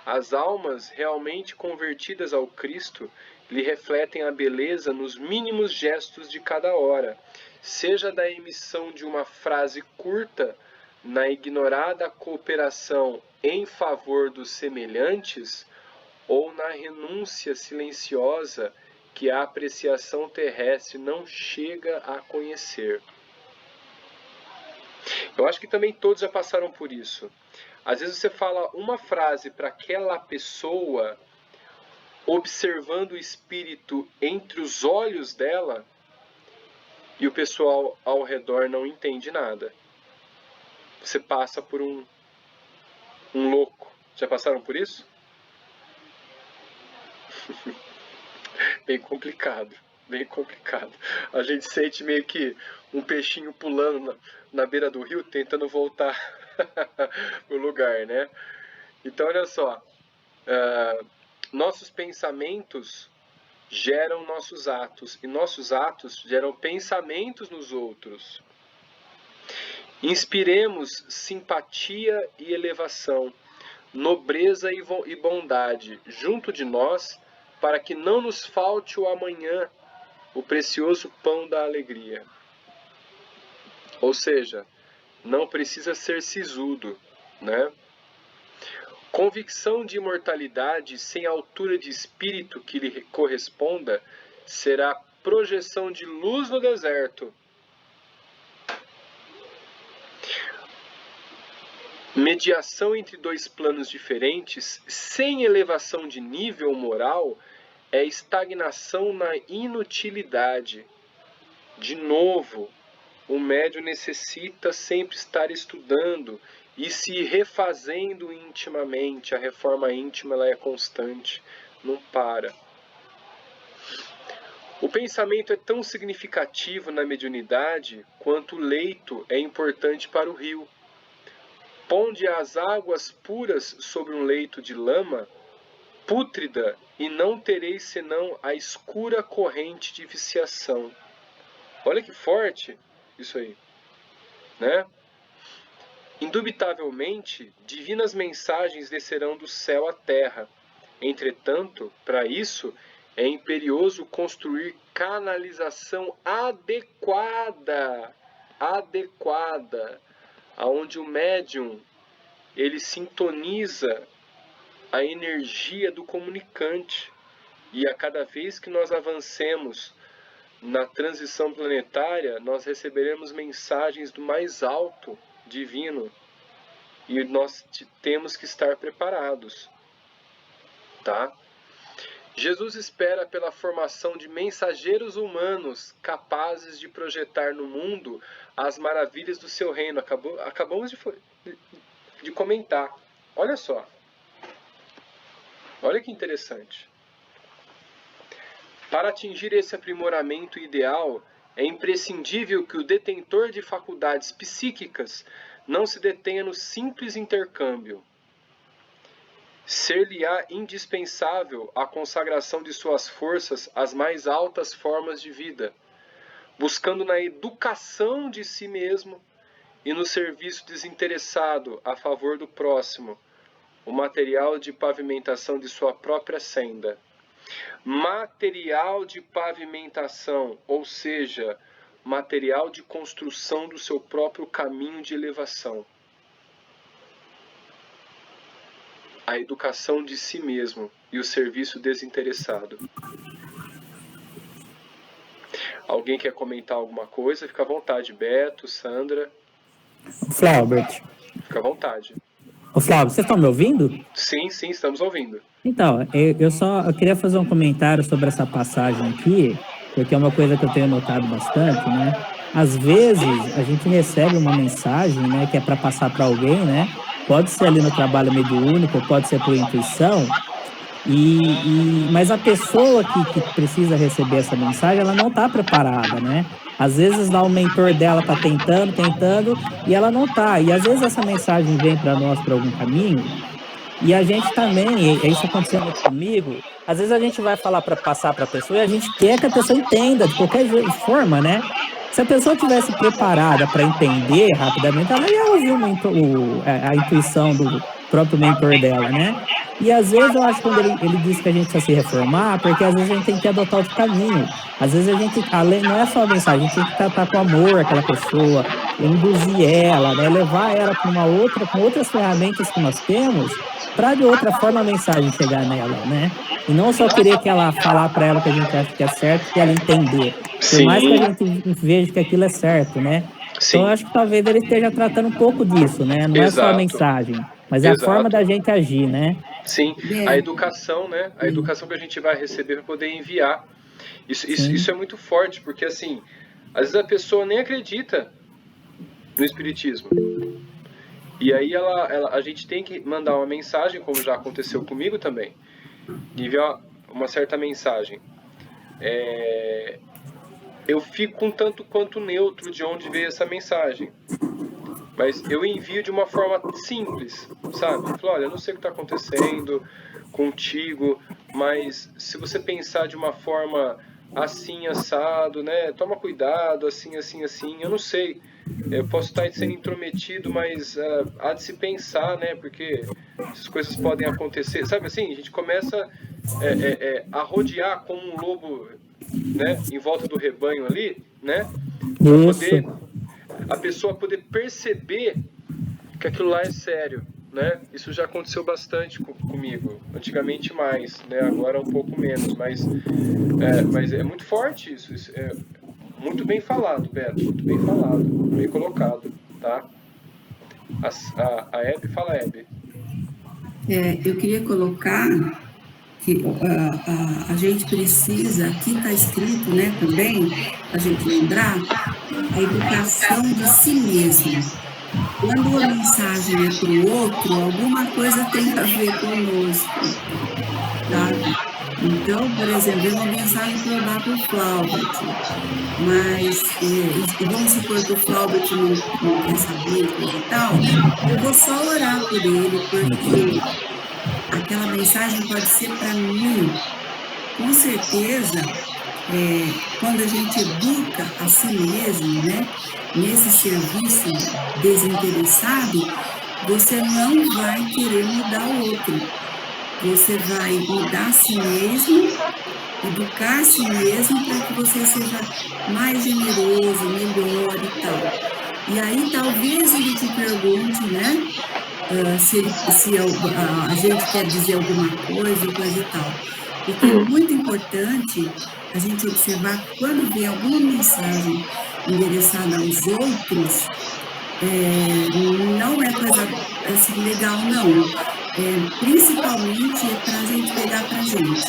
As almas realmente convertidas ao Cristo lhe refletem a beleza nos mínimos gestos de cada hora, seja da emissão de uma frase curta, na ignorada cooperação em favor dos semelhantes, ou na renúncia silenciosa que a apreciação terrestre não chega a conhecer. Eu acho que também todos já passaram por isso. Às vezes você fala uma frase para aquela pessoa, observando o espírito entre os olhos dela, e o pessoal ao redor não entende nada. Você passa por um louco. Já passaram por isso? Bem complicado, bem complicado. A gente sente meio que um peixinho pulando na beira do rio, tentando voltar pro lugar, né? Então, olha só. Nossos pensamentos geram nossos atos, e nossos atos geram pensamentos nos outros. Inspiremos simpatia e elevação, nobreza e bondade junto de nós, para que não nos falte o amanhã, o precioso pão da alegria. Ou seja, não precisa ser sisudo, né? Convicção de imortalidade sem altura de espírito que lhe corresponda será projeção de luz no deserto. Mediação entre dois planos diferentes, sem elevação de nível moral, é estagnação na inutilidade. De novo, o médium necessita sempre estar estudando e se refazendo intimamente. A reforma íntima ela é constante, não para. O pensamento é tão significativo na mediunidade quanto o leito é importante para o rio. Ponde as águas puras sobre um leito de lama pútrida e não tereis senão a escura corrente de viciação. Olha que forte isso aí, né? Indubitavelmente, divinas mensagens descerão do céu à terra. Entretanto, para isso, é imperioso construir canalização adequada, aonde o médium ele sintoniza a energia do comunicante. E a cada vez que nós avancemos na transição planetária, nós receberemos mensagens do mais alto divino. E nós temos que estar preparados. Tá? Jesus espera pela formação de mensageiros humanos capazes de projetar no mundo as maravilhas do seu reino. Acabamos de comentar. Olha só. Olha que interessante. Para atingir esse aprimoramento ideal, é imprescindível que o detentor de faculdades psíquicas não se detenha no simples intercâmbio. Ser-lhe-á indispensável a consagração de suas forças às mais altas formas de vida, buscando na educação de si mesmo e no serviço desinteressado a favor do próximo, o material de pavimentação de sua própria senda. Material de pavimentação, ou seja, material de construção do seu próprio caminho de elevação. A educação de si mesmo e o serviço desinteressado. Alguém quer comentar alguma coisa? Fica à vontade. Beto, Sandra. Flaubert. Fica à vontade. Ô Flávio, vocês estão me ouvindo? Sim, estamos ouvindo. Então, eu queria fazer um comentário sobre essa passagem aqui, porque é uma coisa que eu tenho notado bastante, né? Às vezes, a gente recebe uma mensagem, né, que é para passar para alguém, né? Pode ser ali no trabalho mediúnico, pode ser por intuição, mas a pessoa que precisa receber essa mensagem, ela não está preparada, né? Às vezes lá o mentor dela está tentando, e ela não está. E às vezes essa mensagem vem para nós por algum caminho, e a gente também, isso aconteceu muito comigo, às vezes a gente vai falar para passar para a pessoa e a gente quer que a pessoa entenda de qualquer forma, né? Se a pessoa tivesse preparada para entender rapidamente, ela ia ouvir a intuição do próprio mentor dela, né? E às vezes eu acho que quando ele diz que a gente precisa se reformar, porque às vezes a gente tem que adotar outro caminho. Às vezes a gente, além, não é só a mensagem, a gente tem que tratar com amor aquela pessoa, induzir ela, né? Levar ela para com outras ferramentas que nós temos, para de outra forma a mensagem chegar nela, né? E não só querer que ela falar para ela que a gente acha que é certo, que ela entender. Por mais que a gente veja que aquilo é certo, né? Sim. Então eu acho que talvez ele esteja tratando um pouco disso, né? Não é só a mensagem, mas é a forma da gente agir, né? Sim, a educação, né? A educação que a gente vai receber para poder enviar. Isso é muito forte, porque assim, às vezes a pessoa nem acredita no espiritismo. E aí a gente tem que mandar uma mensagem, como já aconteceu comigo também, enviar uma certa mensagem. Eu fico um tanto quanto neutro de onde veio essa mensagem. Mas eu envio de uma forma simples, sabe? Eu falo, olha, eu não sei o que está acontecendo contigo, mas se você pensar de uma forma assim, assado, né? Toma cuidado, assim. Eu não sei. Eu posso estar sendo intrometido, mas há de se pensar, né? Porque essas coisas podem acontecer. Sabe assim? A gente começa a rodear como um lobo, né? Em volta do rebanho ali, né? Para poder a pessoa poder perceber que aquilo lá é sério, né? Isso já aconteceu bastante comigo, antigamente mais, né? Agora um pouco menos, mas é muito forte isso é muito bem falado, Beto, muito bem falado, bem colocado, tá? A Hebe, fala, Hebe. Eu queria colocar que a gente precisa, aqui está escrito, né, também, a gente lembrar, a educação de si mesmo. Quando a mensagem é para o outro, alguma coisa tem a ver conosco, tá? Então, por exemplo, é uma mensagem para eu dar para o Flaubert, mas vamos supor que o Flaubert não quer saber, coisa e tal, eu vou só orar por ele, porque aquela mensagem pode ser para mim. Com certeza, quando a gente educa a si mesmo, né, nesse serviço desinteressado, você não vai querer mudar o outro. Você vai mudar a si mesmo, educar a si mesmo para que você seja mais generoso, melhor e tal. E aí talvez ele te pergunte, né, se a gente quer dizer alguma coisa e tal. Porque é muito importante a gente observar quando vem alguma mensagem endereçada aos outros, não é coisa assim legal, não. Principalmente para a gente pegar para a gente.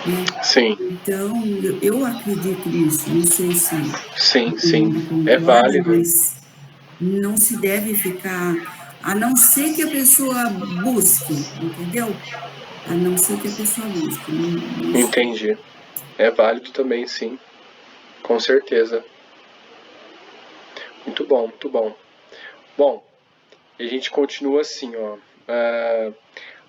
Né? Sim. Então, eu acredito nisso. Não sei se sim. É válido. Mas não se deve ficar, a não ser que a pessoa busque, entendeu? A não ser que a pessoa busque. Não Entendi. É válido também, sim. Com certeza. Muito bom, muito bom. Bom, e a gente continua assim, ó.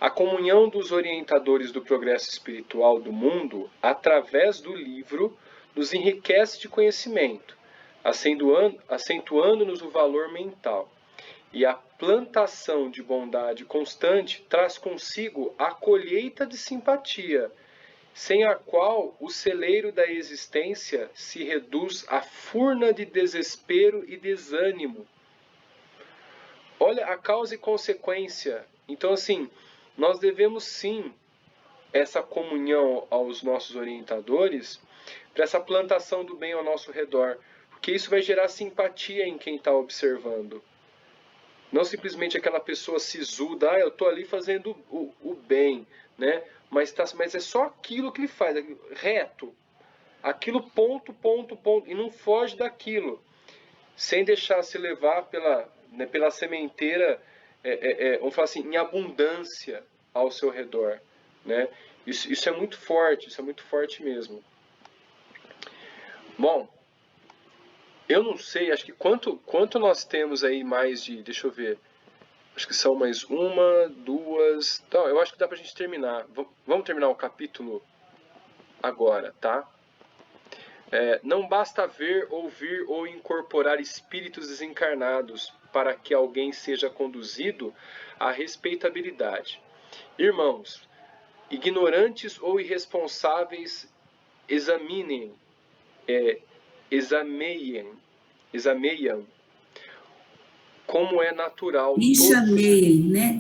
A comunhão dos orientadores do progresso espiritual do mundo, através do livro, nos enriquece de conhecimento, acentuando-nos o valor mental. E a plantação de bondade constante traz consigo a colheita de simpatia, sem a qual o celeiro da existência se reduz a furna de desespero e desânimo. Olha a causa e consequência. Então, assim, nós devemos sim essa comunhão aos nossos orientadores para essa plantação do bem ao nosso redor, porque isso vai gerar simpatia em quem está observando. Não simplesmente aquela pessoa sisuda, eu estou ali fazendo o bem, né? Mas é só aquilo que ele faz, reto. Aquilo ponto, e não foge daquilo. Sem deixar se levar pela sementeira, vamos falar assim, em abundância ao seu redor. Né? Isso é muito forte mesmo. Bom, eu não sei, acho que quanto nós temos aí mais de, deixa eu ver, acho que são mais uma, duas, então, eu acho que dá pra gente terminar. Vamos terminar o capítulo agora, tá? Não basta ver, ouvir ou incorporar espíritos desencarnados para que alguém seja conduzido à respeitabilidade. Irmãos, ignorantes ou irresponsáveis, exameiem, como é natural. Exameiem, né?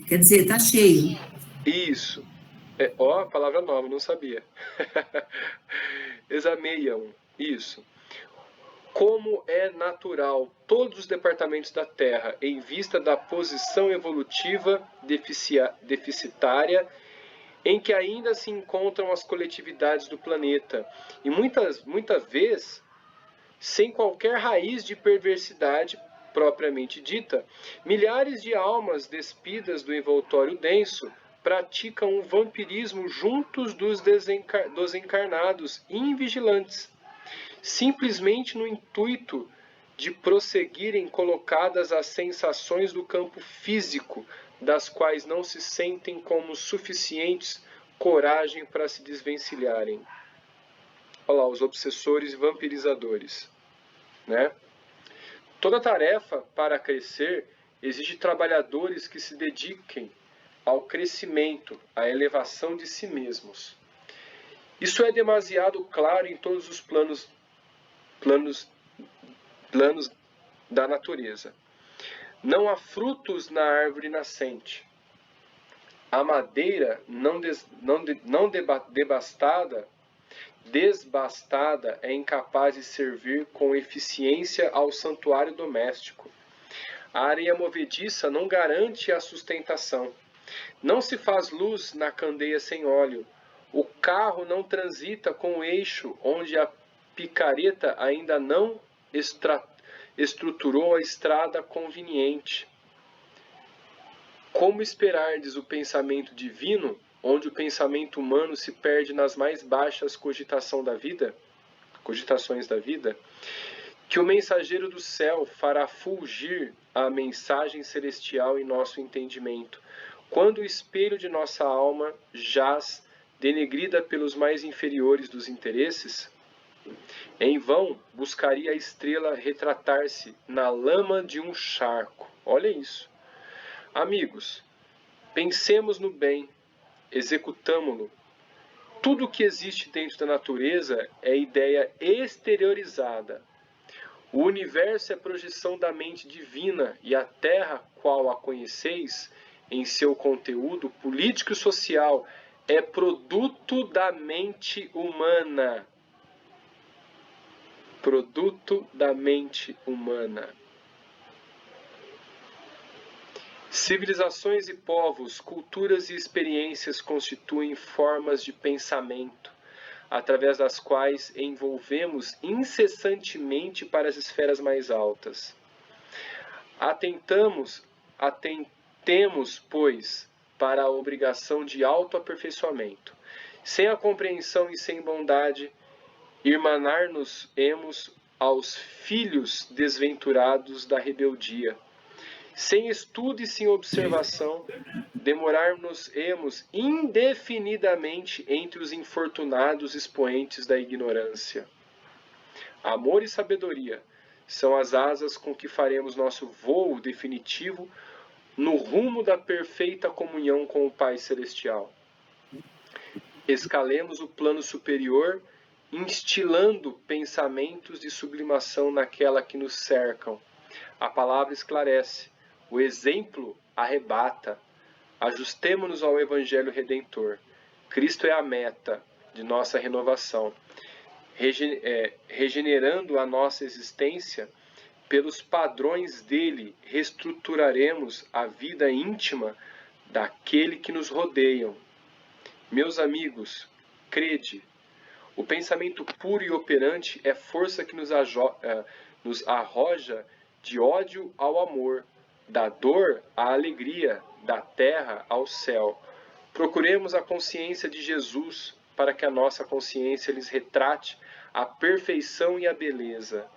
Quer dizer, tá cheio. Isso. A palavra nova, não sabia. Exameiam, isso. Como é natural todos os departamentos da Terra, em vista da posição evolutiva deficitária em que ainda se encontram as coletividades do planeta, e muitas vezes sem qualquer raiz de perversidade propriamente dita, milhares de almas despidas do envoltório denso praticam um vampirismo juntos dos encarnados invigilantes, simplesmente no intuito de prosseguirem colocadas as sensações do campo físico, das quais não se sentem como suficientes coragem para se desvencilharem. Olha lá, os obsessores e vampirizadores. Né? Toda tarefa para crescer exige trabalhadores que se dediquem ao crescimento, à elevação de si mesmos. Isso é demasiado claro em todos os planos da natureza. Não há frutos na árvore nascente. A madeira desbastada é incapaz de servir com eficiência ao santuário doméstico. A areia movediça não garante a sustentação. Não se faz luz na candeia sem óleo. O carro não transita com o eixo onde a picareta ainda não estruturou a estrada conveniente. Como esperardes o pensamento divino onde o pensamento humano se perde nas mais baixas cogitações da vida, que o mensageiro do céu fará fulgir a mensagem celestial em nosso entendimento, quando o espelho de nossa alma jaz denegrida pelos mais inferiores dos interesses? Em vão buscaria a estrela retratar-se na lama de um charco. Olha isso. Amigos, pensemos no bem, executamo-lo. Tudo o que existe dentro da natureza é ideia exteriorizada. O universo é projeção da mente divina e a Terra, qual a conheceis, em seu conteúdo político e social, é produto da mente humana. Produto da mente humana. Civilizações e povos, culturas e experiências constituem formas de pensamento, através das quais envolvemos incessantemente para as esferas mais altas. Atentemos, pois, para a obrigação de autoaperfeiçoamento. Sem a compreensão e sem bondade, irmanar-nos-emos aos filhos desventurados da rebeldia. Sem estudo e sem observação, demorar-nos-emos indefinidamente entre os infortunados expoentes da ignorância. Amor e sabedoria são as asas com que faremos nosso voo definitivo no rumo da perfeita comunhão com o Pai Celestial. Escalemos o plano superior, instilando pensamentos de sublimação naquela que nos cercam. A palavra esclarece, o exemplo arrebata. Ajustemo-nos ao Evangelho Redentor. Cristo é a meta de nossa renovação. Regenerando a nossa existência, pelos padrões dele, reestruturaremos a vida íntima daquele que nos rodeiam. Meus amigos, crede, o pensamento puro e operante é força que nos arroja de ódio ao amor, da dor à alegria, da terra ao céu. Procuremos a consciência de Jesus para que a nossa consciência lhes retrate a perfeição e a beleza.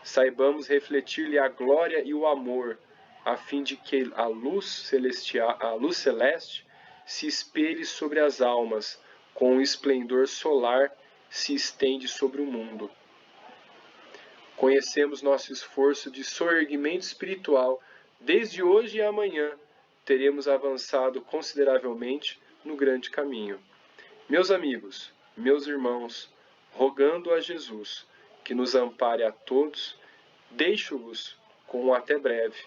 Saibamos refletir-lhe a glória e o amor, a fim de que a luz celeste se espelhe sobre as almas, com o esplendor solar se estende sobre o mundo. Conhecemos nosso esforço de soerguimento espiritual. Desde hoje e amanhã teremos avançado consideravelmente no grande caminho. Meus amigos, meus irmãos, rogando a Jesus que nos ampare a todos, deixo-vos com um até breve.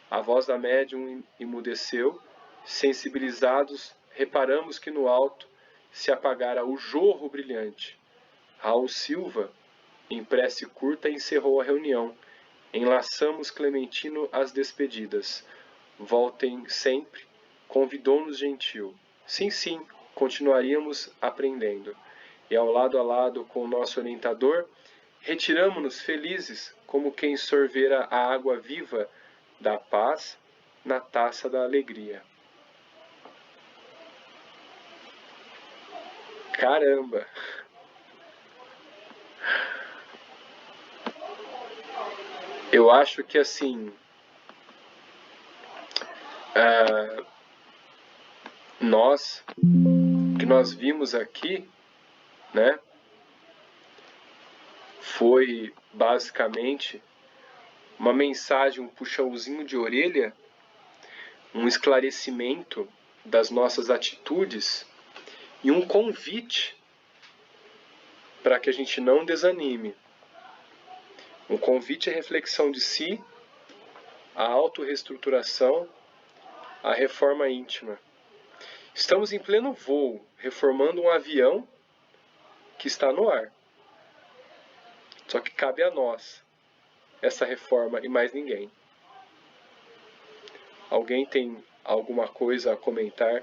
A voz da médium emudeceu, sensibilizados, reparamos que no alto se apagara o jorro brilhante. Raul Silva, em prece curta, encerrou a reunião. Enlaçamos Clementino às despedidas. Voltem sempre, convidou-nos gentil. Sim, sim, continuaríamos aprendendo. E ao lado a lado com o nosso orientador, retiramo-nos felizes, como quem sorvera a água viva da paz na taça da alegria. Caramba! Eu acho que assim, nós vimos aqui, né, foi basicamente uma mensagem, um puxãozinho de orelha, um esclarecimento das nossas atitudes e um convite para que a gente não desanime. Um convite à reflexão de si, à autorreestruturação, à reforma íntima. Estamos em pleno voo, reformando um avião que está no ar. Só que cabe a nós essa reforma e mais ninguém. Alguém tem alguma coisa a comentar?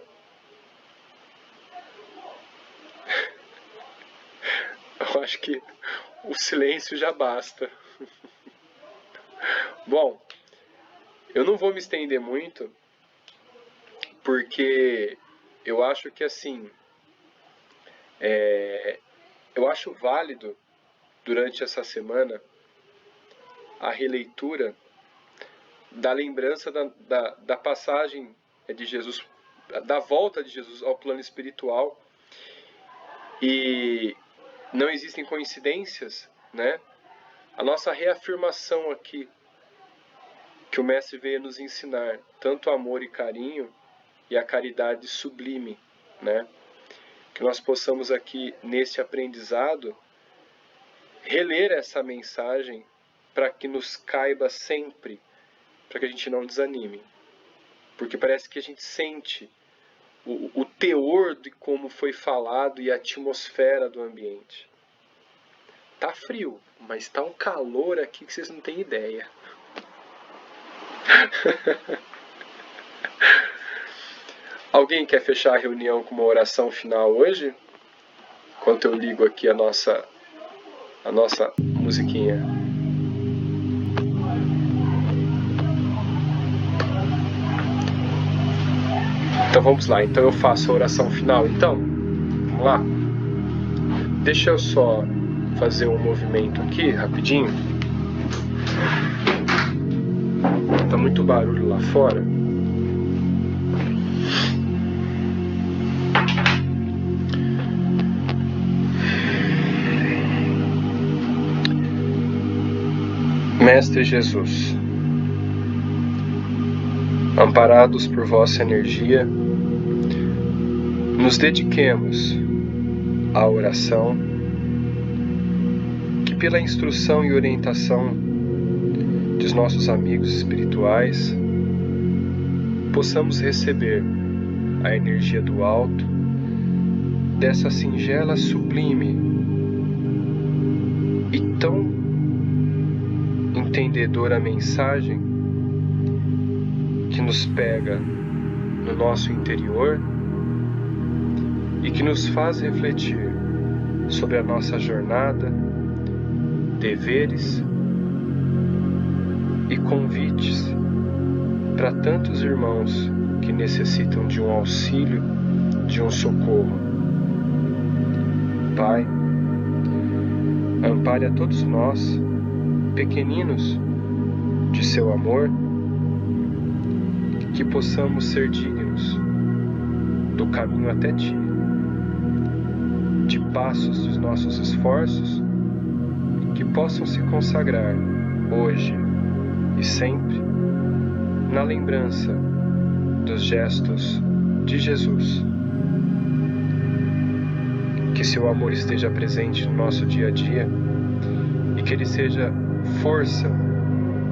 Eu acho que o silêncio já basta. Bom, eu não vou me estender muito, porque eu acho que assim, eu acho válido durante essa semana a releitura da lembrança da passagem de Jesus, da volta de Jesus ao plano espiritual. E não existem coincidências, né? A nossa reafirmação aqui, que o Mestre veio nos ensinar, tanto amor e carinho e a caridade sublime, né? Que nós possamos aqui, nesse aprendizado, reler essa mensagem para que nos caiba sempre, para que a gente não desanime. Porque parece que a gente sente o teor de como foi falado e a atmosfera do ambiente. Tá frio, mas tá um calor aqui que vocês não têm ideia. Alguém quer fechar a reunião com uma oração final hoje? Enquanto eu ligo aqui a nossa musiquinha. Então vamos lá, então eu faço a oração final, então. Vamos lá? Deixa eu só fazer um movimento aqui, rapidinho. Tá muito barulho lá fora. Mestre Jesus, amparados por vossa energia, nos dediquemos à oração, que pela instrução e orientação dos nossos amigos espirituais, possamos receber a energia do alto, dessa singela, sublime e tão entendedora mensagem que nos pega no nosso interior e que nos faz refletir sobre a nossa jornada, deveres e convites para tantos irmãos que necessitam de um auxílio, de um socorro. Pai, ampare a todos nós, pequeninos, de seu amor, que possamos ser dignos do caminho até Ti, de passos dos nossos esforços, que possam se consagrar hoje e sempre na lembrança dos gestos de Jesus. Que seu amor esteja presente no nosso dia a dia e que ele seja força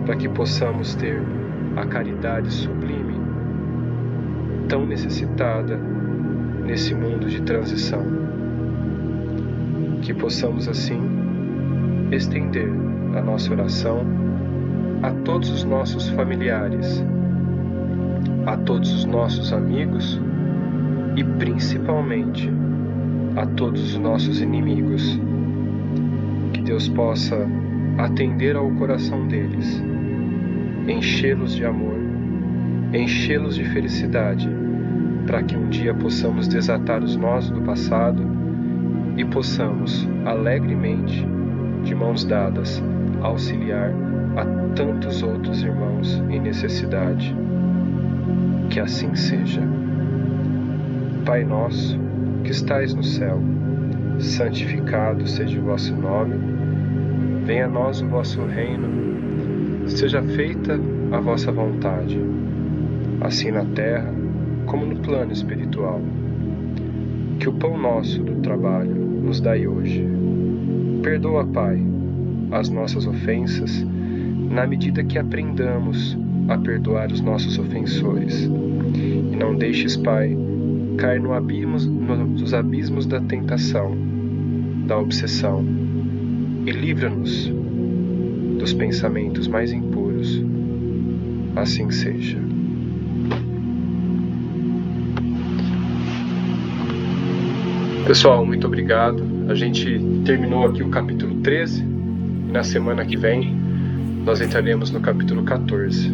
para que possamos ter a caridade sublime, tão necessitada nesse mundo de transição. Que possamos assim estender a nossa oração a todos os nossos familiares, a todos os nossos amigos e principalmente a todos os nossos inimigos. Que Deus possa atender ao coração deles, enchê-los de amor, enchê-los de felicidade, para que um dia possamos desatar os nós do passado e possamos, alegremente, de mãos dadas, auxiliar a tantos outros irmãos em necessidade. Que assim seja. Pai nosso, que estais no céu, santificado seja o vosso nome. Venha a nós o vosso reino, seja feita a vossa vontade, assim na terra como no plano espiritual. Que o pão nosso do trabalho nos dai hoje. Perdoa, Pai, as nossas ofensas, na medida que aprendamos a perdoar os nossos ofensores. E não deixes, Pai, cair nos abismos da tentação, da obsessão, e livra-nos dos pensamentos mais impuros. Assim seja. Pessoal, muito obrigado. A gente terminou aqui o capítulo 13 e na semana que vem nós entraremos no capítulo 14.